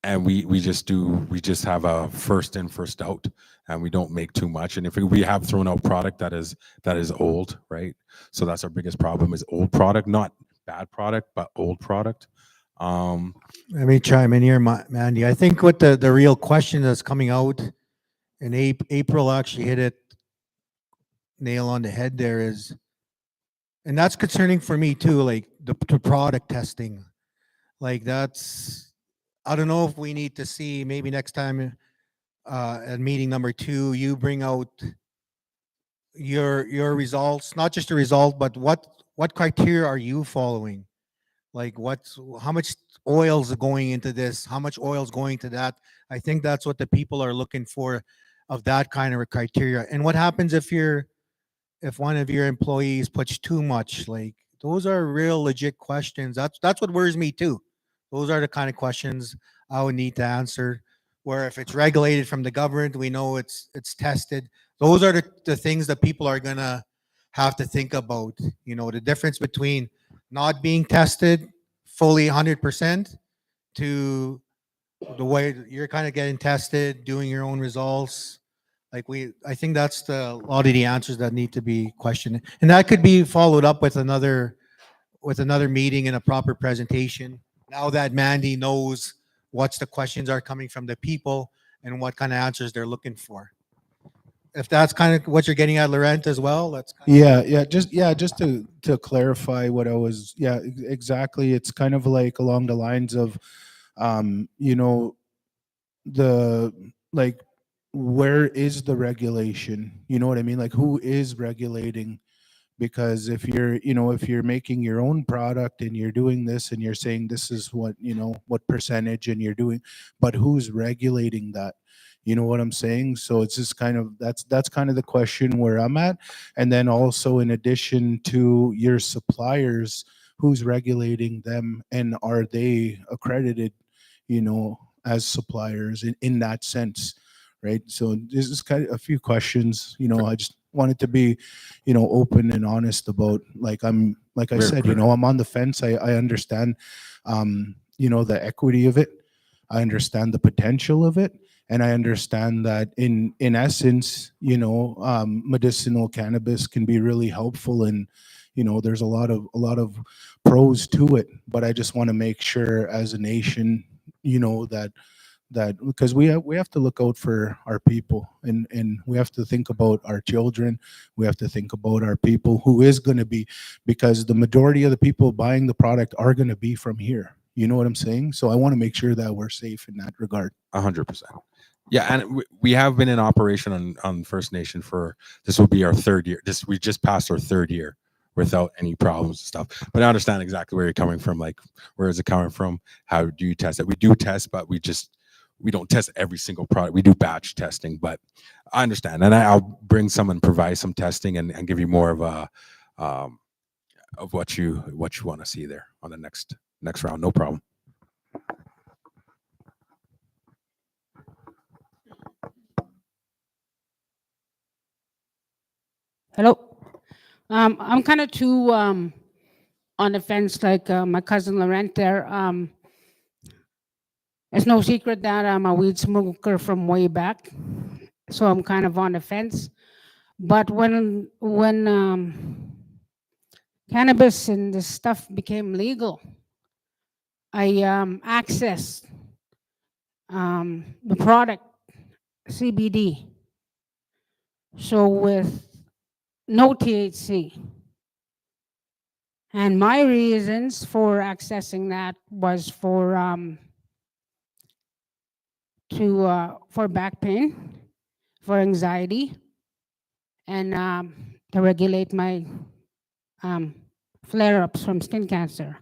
and we just have a first in, first out, and we don't make too much. And if we have thrown out product that is old, right? So that's our biggest problem, is old product, not bad product, but old product. Let me chime in here, Mandy. I think what the real question that's coming out in April actually hit it nail on the head there is, and that's concerning for me too, like the product testing. Like that's, I don't know if we need to see maybe next time at meeting number 2, you bring out your results, not just the result, but what criteria are you following? Like how much oil's going into this? How much oil's going to that? I think that's what the people are looking for, of that kind of a criteria. And what happens if one of your employees puts too much? Like those are real legit questions. That's what worries me too. Those are the kind of questions I would need to answer. Where if it's regulated from the government, we know it's tested. Those are the things that people are gonna have to think about. You know, the difference between not being tested fully 100% to the way that you're kind of getting tested, doing your own results. I think that's a lot of the answers that need to be questioned, and that could be followed up with another meeting and a proper presentation. Now that Mandy knows what's the questions are coming from the people and what kind of answers they're looking for. If that's kind of what you're getting at, Laurent, as well, that's kind Just to clarify what I was, exactly. It's kind of like along the lines of, you know, the like, where is the regulation? You know what I mean? Like, who is regulating? Because if you're making your own product and you're doing this and you're saying this is what, what percentage and you're doing, but who's regulating that? You know what I'm saying? So it's just kind of, that's kind of the question where I'm at. And then also, in addition to your suppliers, who's regulating them, and are they accredited, as suppliers in that sense? Right. So this is kind of a few questions. I just wanted to be, open and honest about, like, like I said, I'm on the fence. I understand, the equity of it. I understand the potential of it. And I understand that in essence, medicinal cannabis can be really helpful, and, there's a lot of pros to it. But I just want to make sure as a nation, that because we have to look out for our people, and we have to think about our children. We have to think about our people who is going to be, because the majority of the people buying the product are going to be from here. You know what I'm saying? So I want to make sure that we're safe in that regard. 100%. Yeah, and we have been in operation on First Nation for, this will be our 3rd year. We just passed our 3rd year without any problems and stuff. But I understand exactly where you're coming from. Like, where is it coming from? How do you test it? We do test, but we don't test every single product. We do batch testing, but I understand. And I'll bring some and provide some testing and give you more of a of what you want to see there on the next round. No problem. Hello. I'm kind of too on the fence, like my cousin Laurent there. It's no secret that I'm a weed smoker from way back, so I'm kind of on the fence. But when cannabis and this stuff became legal, I accessed the product CBD, so with no THC. And my reasons for accessing that was for back pain, for anxiety, and to regulate my flare-ups from skin cancer.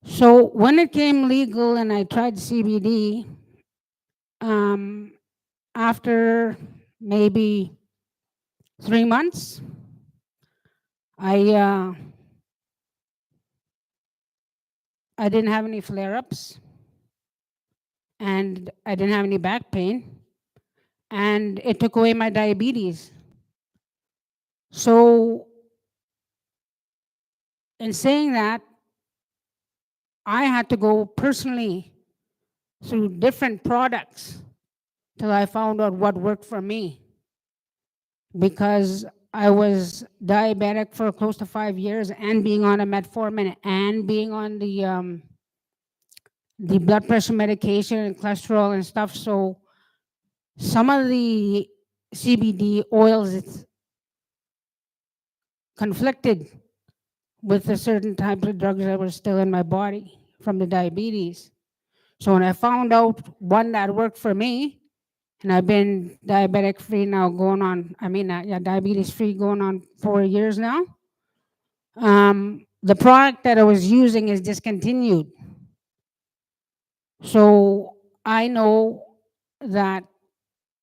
So when it came legal and I tried CBD, after maybe 3 months, I didn't have any flare-ups, and I didn't have any back pain, and it took away my diabetes. So in saying that, I had to go personally through different products till I found out what worked for me. Because I was diabetic for close to 5 years and being on a metformin and being on the blood pressure medication and cholesterol and stuff. So some of the CBD oils, it's conflicted with the certain types of drugs that were still in my body from the diabetes. So when I found out one that worked for me, and I've been diabetic free now going on, diabetes free going on 4 years now. The product that I was using is discontinued. So I know that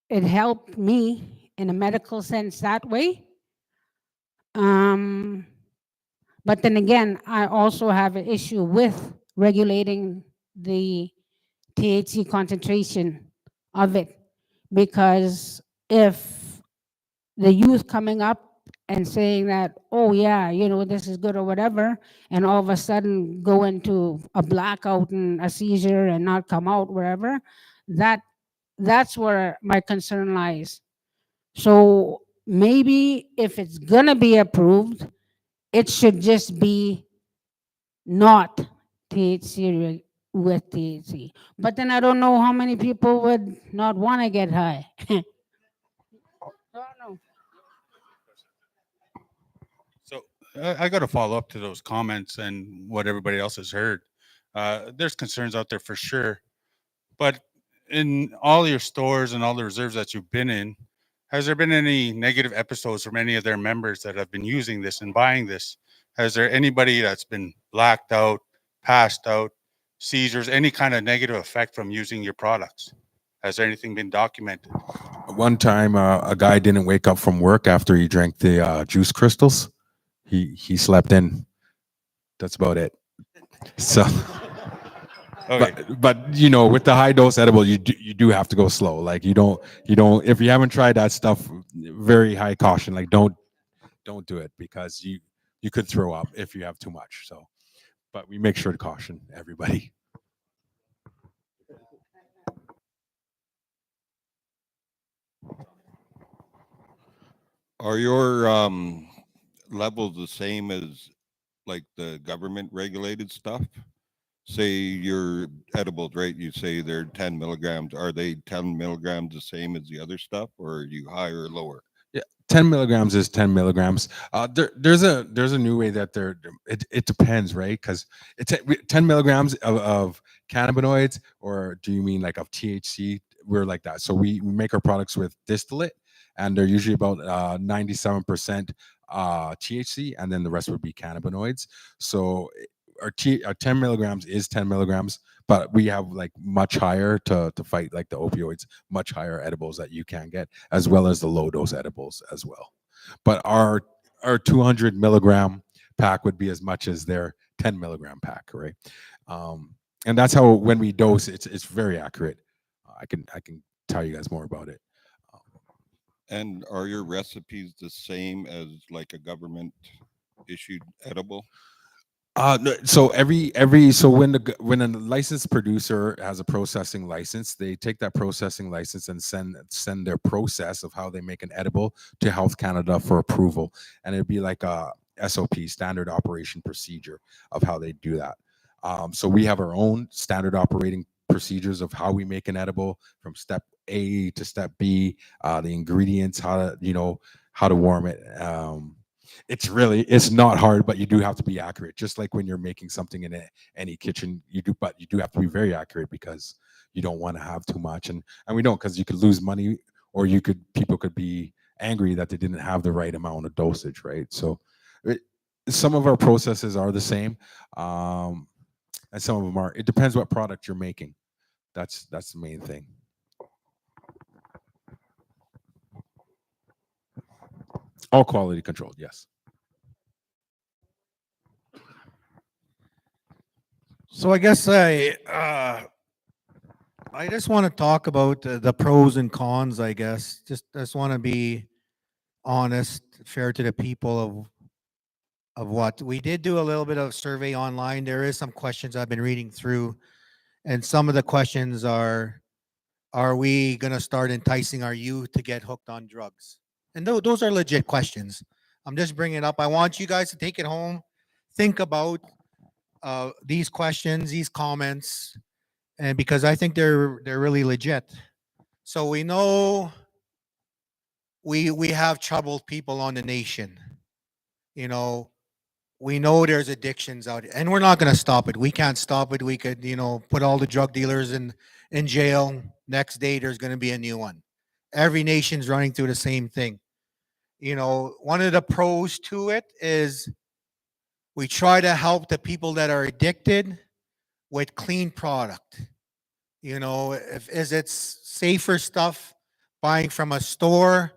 it helped me in a medical sense that way. But then again, I also have an issue with regulating the THC concentration of it, because if the youth coming up and saying that, oh yeah, this is good or whatever, and all of a sudden go into a blackout and a seizure and not come out wherever, that's where my concern lies. So maybe if it's gonna be approved, it should just be not THC with THC. But then I don't know how many people would not want to get high. Don't know. So I got to follow up to those comments and what everybody else has heard. There's concerns out there for sure, but in all your stores and all the reserves that you've been in, has there been any negative episodes from any of their members that have been using this and buying this? Has there anybody that's been blacked out, passed out, seizures, any kind of negative effect from using your products? Has there anything been documented? One time, a guy didn't wake up from work after he drank the juice crystals. He slept in. That's about it. So, Okay. but with the high dose edible, you do have to go slow. Like you don't if you haven't tried that stuff, very high caution. Like don't do it, because you could throw up if you have too much. So, but we make sure to caution everybody. Are your levels the same as like the government regulated stuff? Say your edibles, right? You say they're 10 milligrams. Are they 10 milligrams the same as the other stuff, or are you higher or lower? Yeah, 10 milligrams is 10 milligrams. There's a new way that it depends, right? Because it's 10 milligrams of cannabinoids, or do you mean like of THC? We're like that. So we make our products with distillate, and they're usually about 97% THC, and then the rest would be cannabinoids. So our 10 milligrams is 10 milligrams, but we have like much higher to fight like the opioids, much higher edibles that you can get, as well as the low dose edibles as well. But our 200 milligram pack would be as much as their 10 milligram pack, right? And that's how when we dose, it's very accurate. I can tell you guys more about it. And are your recipes the same as like a government issued edible? No, so so when a licensed producer has a processing license, they take that processing license and send their process of how they make an edible to Health Canada for approval, and it'd be like a SOP, standard operation procedure, of how they do that. So we have our own standard operating procedures of how we make an edible, from step A to step B, the ingredients, how to warm it. It's not hard, but you do have to be accurate. Just like when you're making something in any kitchen, you do have to be very accurate, because you don't want to have too much, and we don't, because you could lose money, or people could be angry that they didn't have the right amount of dosage, right? So some of our processes are the same, and some of them are. It depends what product you're making. That's the main thing. All quality controlled, yes. So I guess I just want to talk about the pros and cons. I guess just want to be honest, fair to the people of what we did. Do a little bit of survey online. There is some questions I've been reading through, And some of the questions are we going to start enticing our youth to get hooked on drugs? And those are legit questions. I'm just bringing it up. I want you guys to take it home, think about these questions, these comments, and because I think they're really legit. So we know we have troubled people on the nation. You know, we know there's addictions out, and we're not going to stop it. We can't stop it. We could, put all the drug dealers in jail. Next day, there's going to be a new one. Every nation's running through the same thing. One of the pros to it is we try to help the people that are addicted with clean product. If is it's safer stuff buying from a store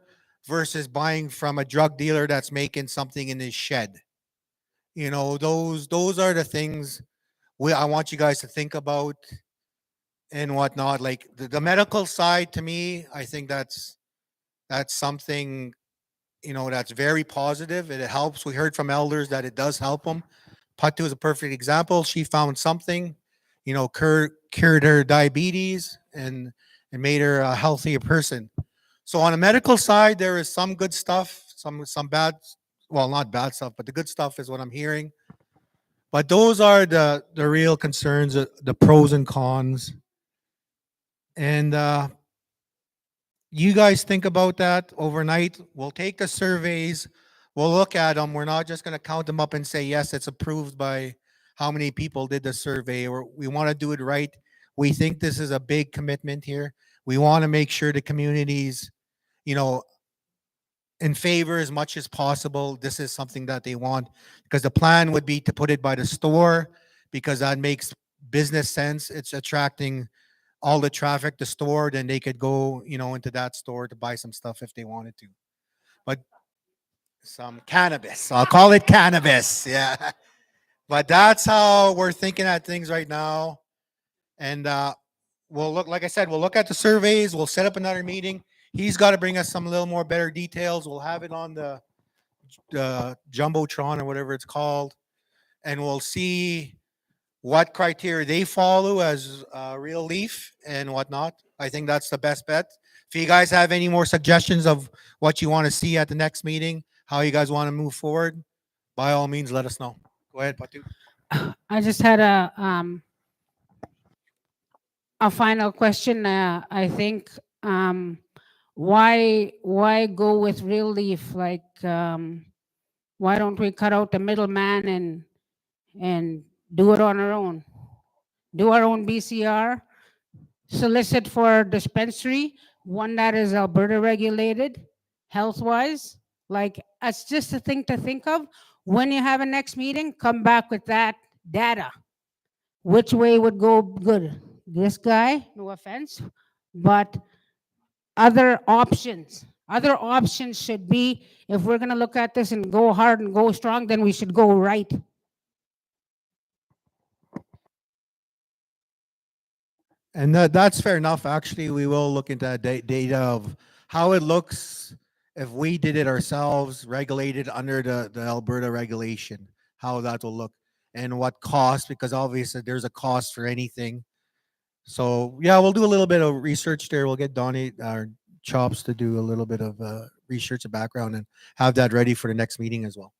versus buying from a drug dealer that's making something in his shed. Those are the things I want you guys to think about and whatnot. Like the medical side, to me, I think that's something that's very positive. It helps. We heard from elders that it does help them. Patu is a perfect example. She found something, cured her diabetes and made her a healthier person. So on a medical side, there is some good stuff, some bad, well, not bad stuff, but the good stuff is what I'm hearing. But those are the real concerns, the pros and cons. And you guys think about that overnight. We'll take the surveys. We'll look at them. We're not just going to count them up and say, yes, it's approved by how many people did the survey. Or we want to do it right. We think this is a big commitment here. We want to make sure the communities, in favor as much as possible. This is something that they want, because the plan would be to put it by the store, because that makes business sense. It's attracting all the traffic to store, then they could go, into that store to buy some stuff if they wanted to. But some cannabis, I'll call it cannabis. Yeah. But that's how we're thinking at things right now. And we'll look, like I said, we'll look at the surveys. We'll set up another meeting. He's got to bring us some little more better details. We'll have it on the Jumbotron or whatever it's called. And we'll see what criteria they follow as Realeaf and whatnot. I think that's the best bet. If you guys have any more suggestions of what you want to see at the next meeting, how you guys want to move forward, by all means, let us know. Go ahead, Patu. I just had a final question. I think why go with Realeaf? Like why don't we cut out the middleman and do it on our own? Do our own BCR, solicit for dispensary, one that is Alberta regulated, health-wise. Like, that's just a thing to think of. When you have a next meeting, come back with that data. Which way would go good? This guy, no offense, but other options. Other options should be, if we're going to look at this and go hard and go strong, then we should go right. And that's fair enough. Actually, we will look into that data of how it looks if we did it ourselves, regulated under the Alberta regulation, how that will look and what cost, because obviously there's a cost for anything. So yeah, we'll do a little bit of research there. We'll get Donnie, our Chops, to do a little bit of research and background and have that ready for the next meeting as well.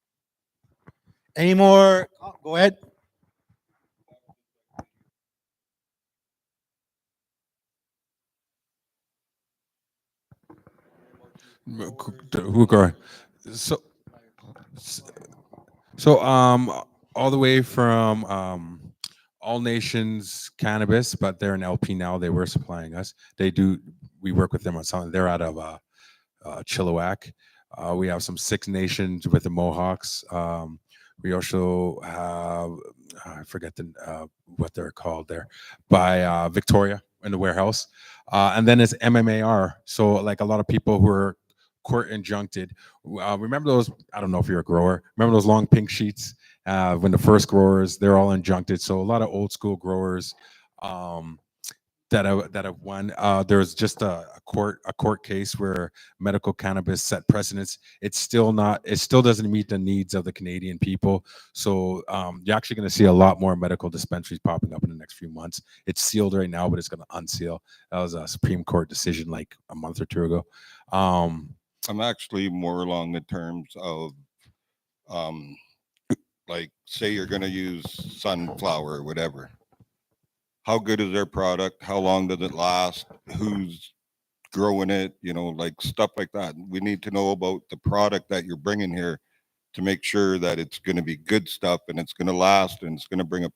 Any more? Oh, go ahead. So all the way from All Nations Cannabis, but they're an LP now. They were supplying us. We work with them on something. They're out of Chilliwack. We have some Six Nations with the Mohawks. We also have, I forget what they're called there, by Victoria in the warehouse. And then it's MMAR. So like a lot of people who are court injuncted. Remember those, I don't know if you're a grower, remember those long pink sheets when the first growers, they're all injuncted. So a lot of old school growers that I've won. There was just a court case where medical cannabis set precedents. It still doesn't meet the needs of the Canadian people. So you're actually going to see a lot more medical dispensaries popping up in the next few months. It's sealed right now, but it's going to unseal. That was a Supreme Court decision like a month or two ago. I'm actually more along the terms of like say you're going to use sunflower or whatever. How good is their product? How long does it last? Who's growing it? You know, like stuff like that. We need to know about the product that you're bringing here to make sure that it's going to be good stuff and it's going to last and it's going to bring a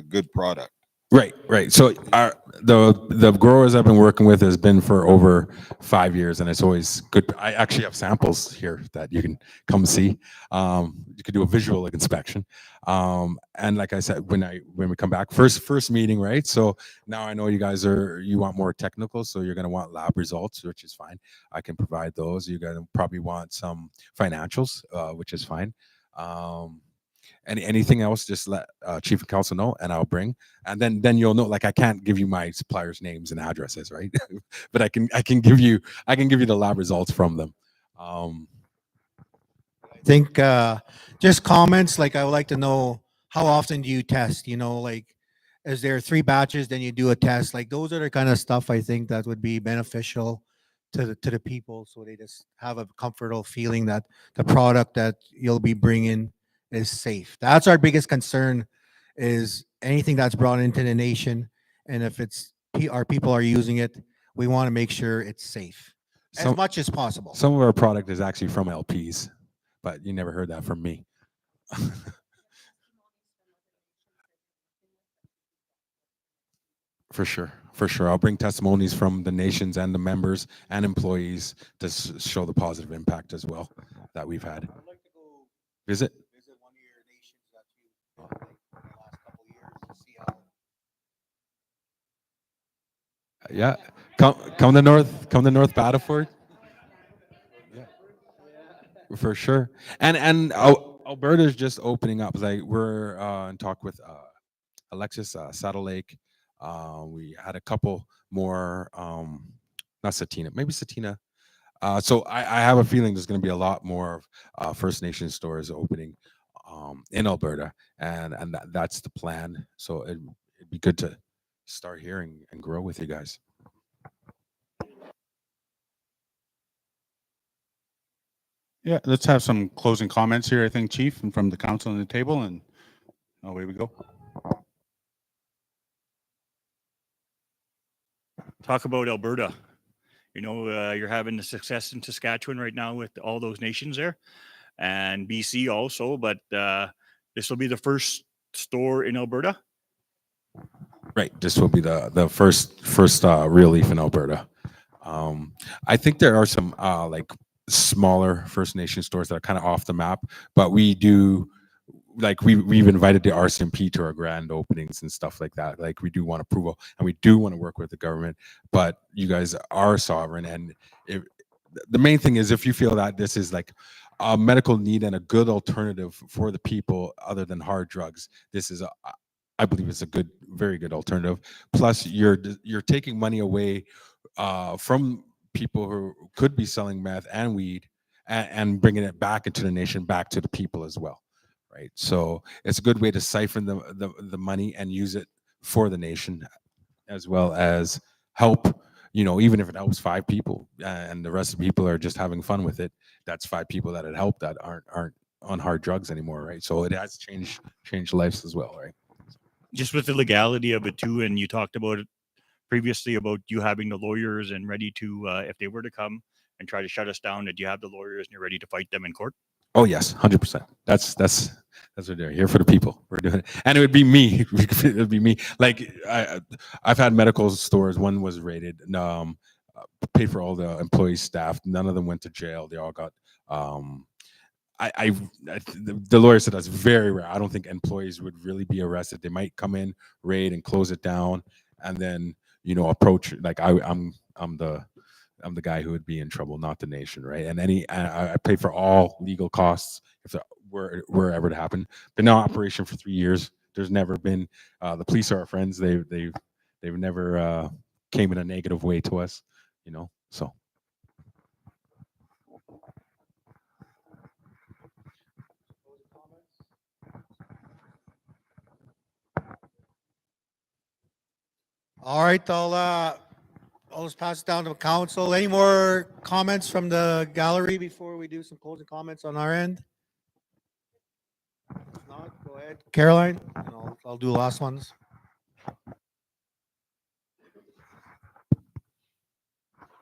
good product. Right. So the growers I've been working with has been for over 5 years, and it's always good. I actually have samples here that you can come see. You could do a visual inspection, and like I said, when we come back, first meeting, right? So now I know you want more technical, so you're going to want lab results, which is fine. I can provide those. You're going to probably want some financials, which is fine. Anything else, just let Chief and Council know, and I'll bring. And then you'll know. Like I can't give you my suppliers' names and addresses, right? But I can give you the lab results from them. I think just comments. Like I would like to know how often do you test? You know, like is there 3 batches? Then you do a test. Like those are the kind of stuff I think that would be beneficial to the people, so they just have a comfortable feeling that the product that you'll be bringing is safe. That's our biggest concern, is anything that's brought into the nation, and if our people are using it, we want to make sure it's safe as much as possible. Some of our product is actually from LPs, but you never heard that from me. For sure. I'll bring testimonies from the nations and the members and employees to show the positive impact as well that we've had. I'd like to go Visit one of your nations that you like in the last couple of years to see how. Yeah, come to North Battleford. Yeah, for sure. And Alberta's just opening up. Like we're in talk with Alexis, Saddle Lake. We had a couple more, not Satina, maybe Satina. So I have a feeling there's going to be a lot more First Nation stores opening in Alberta, and that's the plan. So it'd be good to start here and grow with you guys. Yeah, let's have some closing comments here, I think, Chief, and from the council on the table, and away we go. Talk about Alberta. You know, you're having the success in Saskatchewan right now with all those nations there, and BC also, but this will be the first store in Alberta. Right, this will be the first Realeaf in Alberta. I think there are some like smaller First Nation stores that are kind of off the map, but we do, like we've invited the RCMP to our grand openings and stuff like that. Like we do want approval and we do want to work with the government, but you guys are sovereign. And the main thing is, if you feel that this is like a medical need and a good alternative for the people other than hard drugs, this is I believe it's a very good alternative. Plus you're taking money away from people who could be selling meth and weed and bringing it back into the nation, back to the people as well. Right, so it's a good way to siphon the money and use it for the nation, as well as help. You know, even if it helps 5 people and the rest of the people are just having fun with it, that's 5 people that it helped that aren't on hard drugs anymore, right? So it has changed lives as well, right? Just with the legality of it too, and you talked about it previously about you having the lawyers and ready to, if they were to come and try to shut us down, that you have the lawyers and you're ready to fight them in court. Oh yes, 100%. That's what we're doing here for the people. We're doing it, and it would be me. It would be me. Like I've had medical stores. One was raided. Paid for all the employees, staff. None of them went to jail. They all got. The lawyer said that's very rare. I don't think employees would really be arrested. They might come in, raid, and close it down, and then approach. Like I'm the guy who would be in trouble, not the nation, right? And I pay for all legal costs if there were ever to happen. Been in operation for 3 years. There's never been. The police are our friends. They've they've never came in a negative way to us, so. All right, I'll just pass it down to council. Any more comments from the gallery before we do some closing comments on our end? If not, go ahead, Caroline, and I'll do the last ones.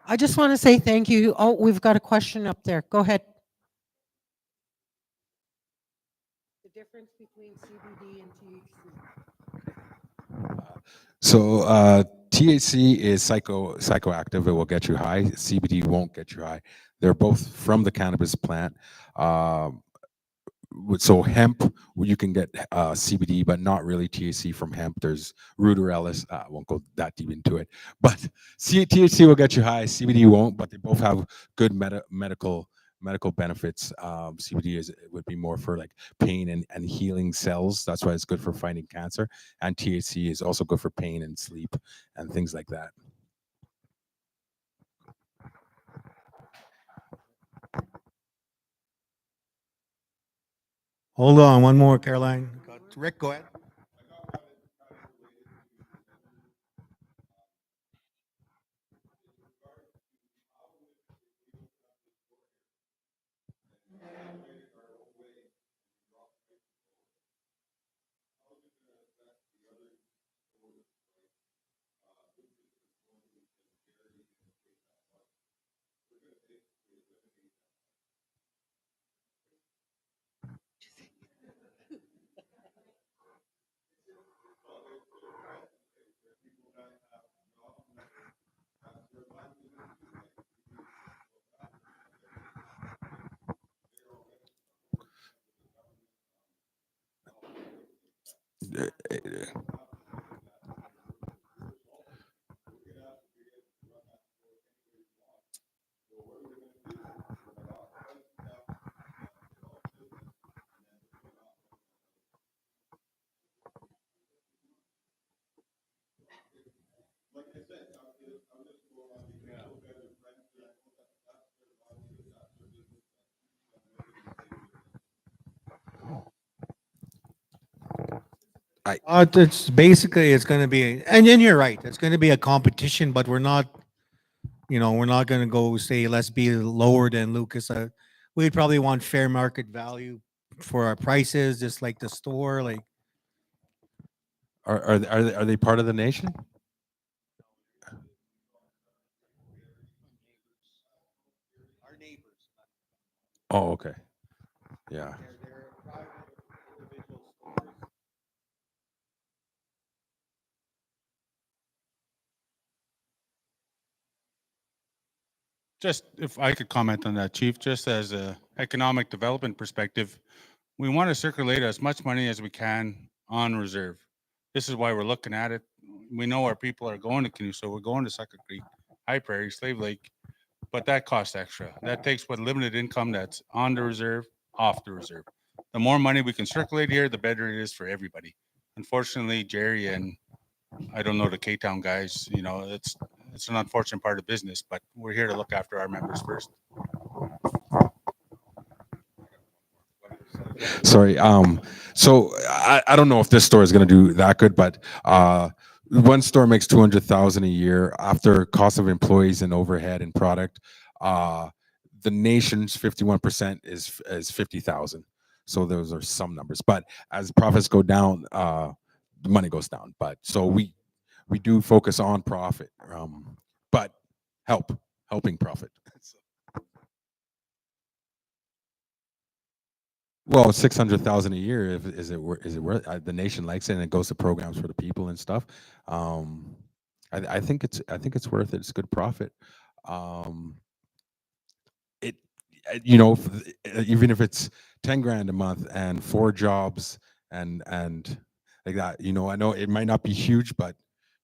I just want to say thank you. Oh, we've got a question up there. Go ahead. The difference between CBD and THC. So THC is psychoactive. It will get you high. CBD won't get you high. They're both from the cannabis plant. So hemp, you can get CBD, but not really THC from hemp. There's ruderalis. I won't go that deep into it. But THC will get you high. CBD won't. But they both have good medical benefits. CBD would be more for like pain and healing cells. That's why it's good for fighting cancer. And THC is also good for pain and sleep and things like that. Hold on, one more, Caroline. Rick, go ahead. It's basically it's going to be, and then you're right. It's going to be a competition, but we're not going to go say let's be lower than Lucas. We'd probably want fair market value for our prices, just like the store. Like, Are they part of the nation? Oh, okay. Yeah. Just if I could comment on that, Chief, just as a economic development perspective, we want to circulate as much money as we can on reserve. This is why we're looking at it. We know our people are going to Canoe, so we're going to Sucker Creek, High Prairie, Slave Lake, but that costs extra. That takes what limited income that's on the reserve, off the reserve. The more money we can circulate here, the better it is for everybody. Unfortunately, Jerry and I don't know the K-Town guys, it's an unfortunate part of business, but we're here to look after our members first. Sorry. So I don't know if this store is going to do that good, but one store makes 200,000 a year after cost of employees and overhead and product. The nation's 51% is 50,000. So those are some numbers, but as profits go down, the money goes down. But so we do focus on profit, but helping profit. Well, 600,000 a year. Is it worth? The nation likes it, and it goes to programs for the people and stuff. I think it's worth it. It's good profit. It even if it's 10 grand a month and 4 jobs and like that. I know it might not be huge, but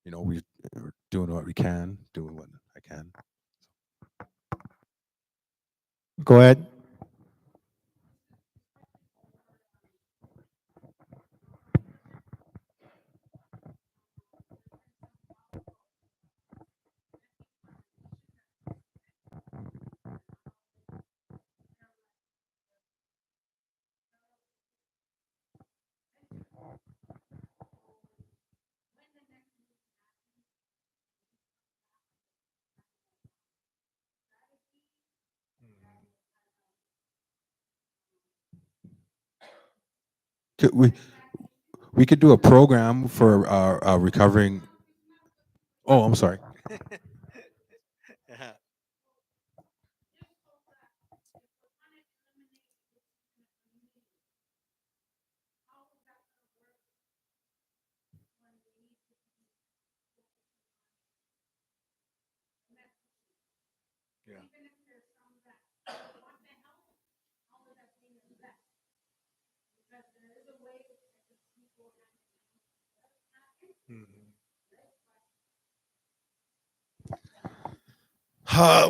we're doing what we can, doing what I can. go ahead. We could do a program for recovering. Oh, I'm sorry.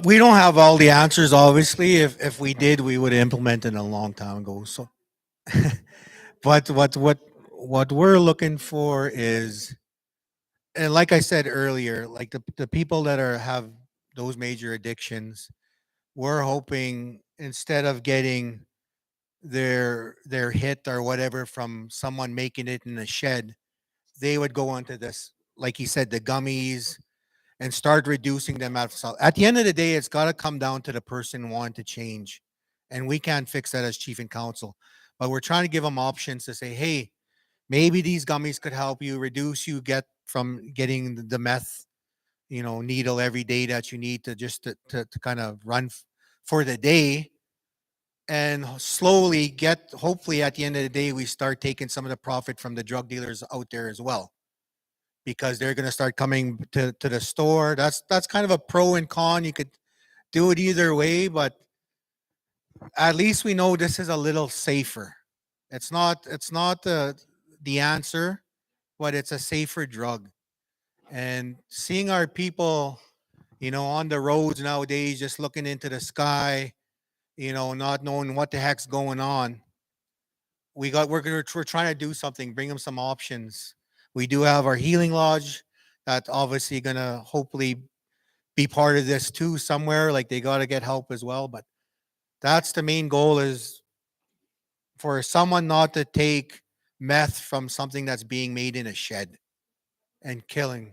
We don't have all the answers, obviously. If we did, we would implement it a long time ago. So, but what we're looking for is, and like I said earlier, like the people that have those major addictions, we're hoping instead of getting their hit or whatever from someone making it in a shed, they would go onto this, like he said, the gummies, and start reducing them out. So at the end of the day, it's got to come down to the person wanting to change, and we can't fix that as chief and council. But we're trying to give them options to say, hey, maybe these gummies could help you reduce you get from getting the meth, needle every day that you need to just to kind of run for the day, and slowly get, hopefully at the end of the day, we start taking some of the profit from the drug dealers out there as well, because they're going to start coming to the store. That's kind of a pro and con. You could do it either way, but at least we know this is a little safer. It's not the answer, but it's a safer drug. And seeing our people, on the roads nowadays, just looking into the sky, not knowing what the heck's going on. We're trying to do something, bring them some options. We do have our healing lodge that's obviously gonna hopefully be part of this too somewhere. Like they got to get help as well, but that's the main goal, is for someone not to take meth from something that's being made in a shed and killing.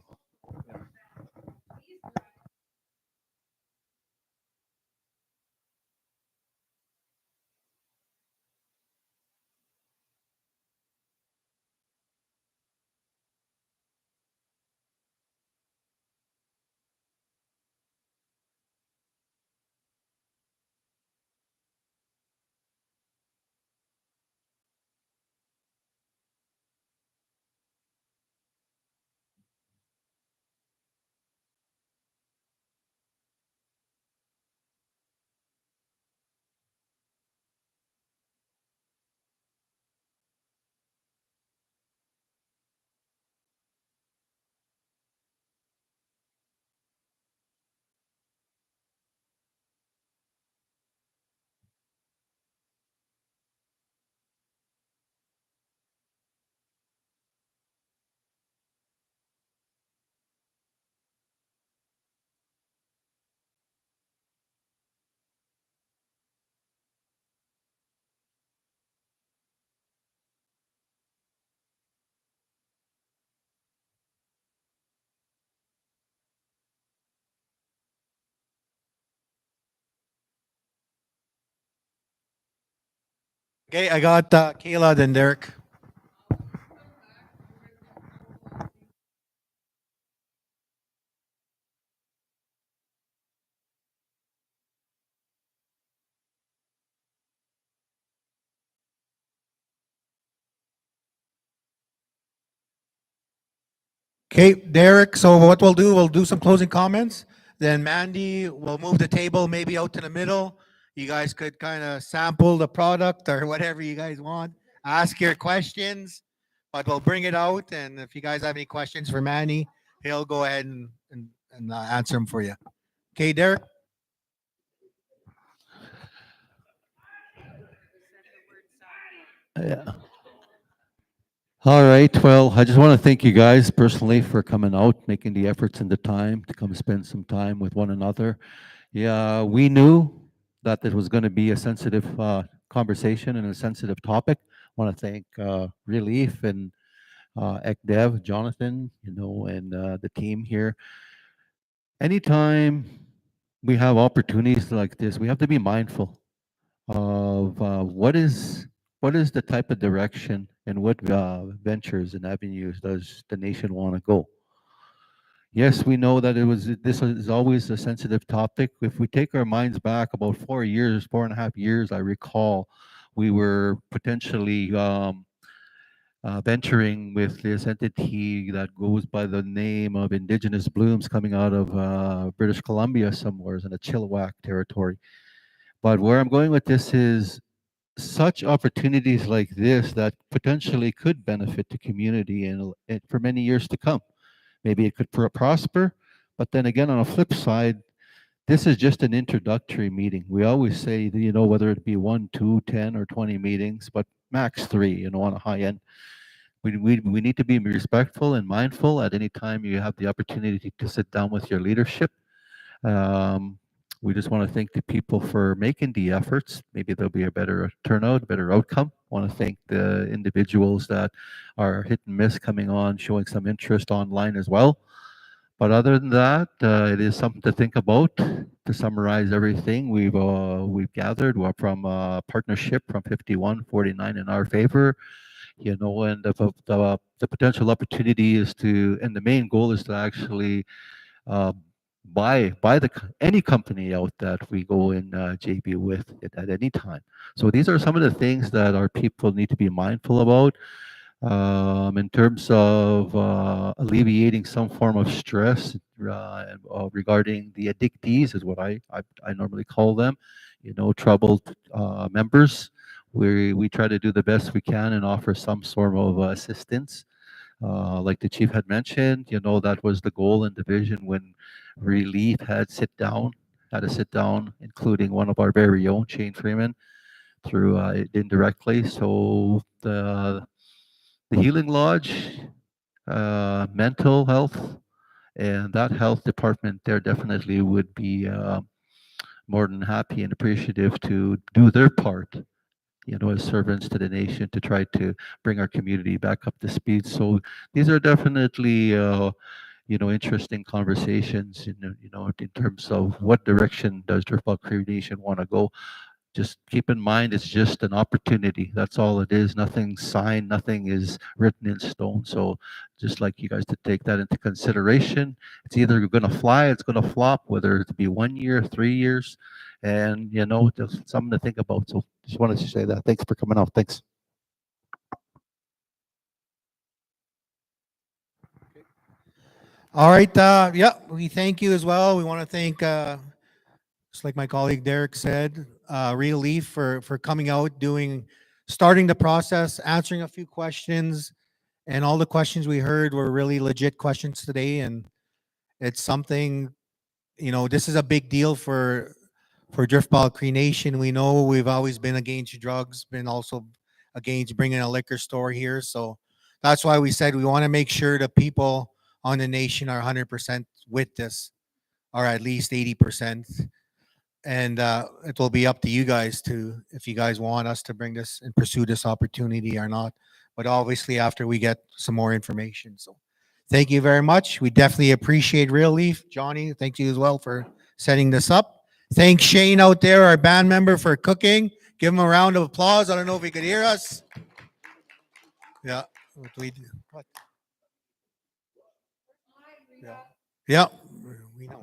Okay, I got Kayla, then Derek. Okay, Derek. So what we'll do some closing comments. Then Mandy will move the table maybe out to the middle. You guys could kind of sample the product or whatever you guys want. Ask your questions, but we'll bring it out. And if you guys have any questions for Manny, he'll go ahead and answer them for you. Okay, Derek. Yeah. All right. Well, I just want to thank you guys personally for coming out, making the efforts and the time to come spend some time with one another. Yeah, we knew that it was going to be a sensitive conversation and a sensitive topic. I want to thank Realeaf and ECDev, Jonathan, and the team here. Anytime we have opportunities like this, we have to be mindful of what is the type of direction and what ventures and avenues does the nation want to go? Yes, we know that this is always a sensitive topic. If we take our minds back about 4 years, 4.5 years, I recall we were potentially venturing with this entity that goes by the name of Indigenous Blooms coming out of British Columbia somewhere in the Chilliwack territory. But where I'm going with this is such opportunities like this that potentially could benefit the community and for many years to come. Maybe it could prosper, but then again, on a flip side, this is just an introductory meeting. We always say, whether it be 1, 2, 10, or 20 meetings, but max 3, on a high end. We need to be respectful and mindful at any time you have the opportunity to sit down with your leadership. We just want to thank the people for making the efforts. Maybe there'll be a better turnout, better outcome. Want to thank the individuals that are hit and miss coming on, showing some interest online as well. But other than that, it is something to think about. To summarize everything we've gathered, we're from partnership from 51-49 in our favor. And the potential opportunity is and the main goal is to actually buy any company out that we go in JB with at any time. So these are some of the things that our people need to be mindful about in terms of alleviating some form of stress regarding the addictees, is what I normally call them. Troubled members. We try to do the best we can and offer some sort of assistance. Like the chief had mentioned, that was the goal and the vision when Realeaf had a sit down, including one of our very own, Shane Freeman, through indirectly. So the Healing Lodge, mental health, and that health department there definitely would be more than happy and appreciative to do their part, as servants to the nation to try to bring our community back up to speed. So these are definitely, interesting conversations, in terms of what direction does Driftpile Cree Nation want to go. Just keep in mind, it's just an opportunity. That's all it is. Nothing signed, nothing is written in stone. So just like you guys to take that into consideration. It's either going to fly, it's going to flop, whether it be 1 year, 3 years, and just something to think about. So just wanted to say that. Thanks for coming out. Thanks. All right. Yeah, we thank you as well. We want to thank, just like my colleague Derek said, Realeaf for coming out, starting the process, answering a few questions, and all the questions we heard were really legit questions today. And it's something, this is a big deal for Driftpile Cree Nation. We know we've always been against drugs, been also against bringing a liquor store here. So that's why we said we want to make sure the people on the nation are 100% with this, or at least 80%. And it will be up to you guys if you guys want us to bring this and pursue this opportunity or not. But obviously after we get some more information. So thank you very much. We definitely appreciate Realeaf. Johnny, thank you as well for setting this up. Thanks Shane out there, our band member, for cooking. Give him a round of applause. I don't know if he could hear us. Yeah. What do we do? What? Yeah. Yeah. We know.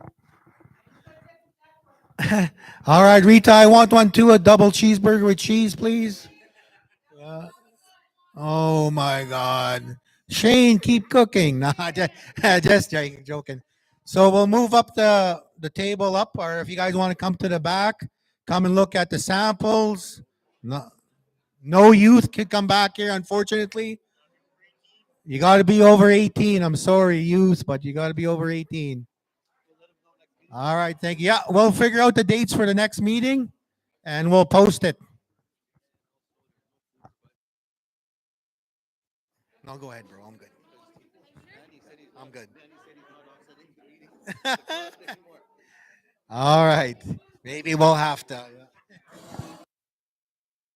All right, Rita, I want one too, a double cheeseburger with cheese, please. Yeah. Oh my God. Shane, keep cooking. Nah, just joking. So we'll move up the table up, or if you guys want to come to the back, come and look at the samples. No youth can come back here, unfortunately. You got to be over 18. I'm sorry, youth, but you got to be over 18. All right, thank you. Yeah, we'll figure out the dates for the next meeting, and we'll post it. No, go ahead, bro. I'm good. I'm good. All right. Maybe we'll have to.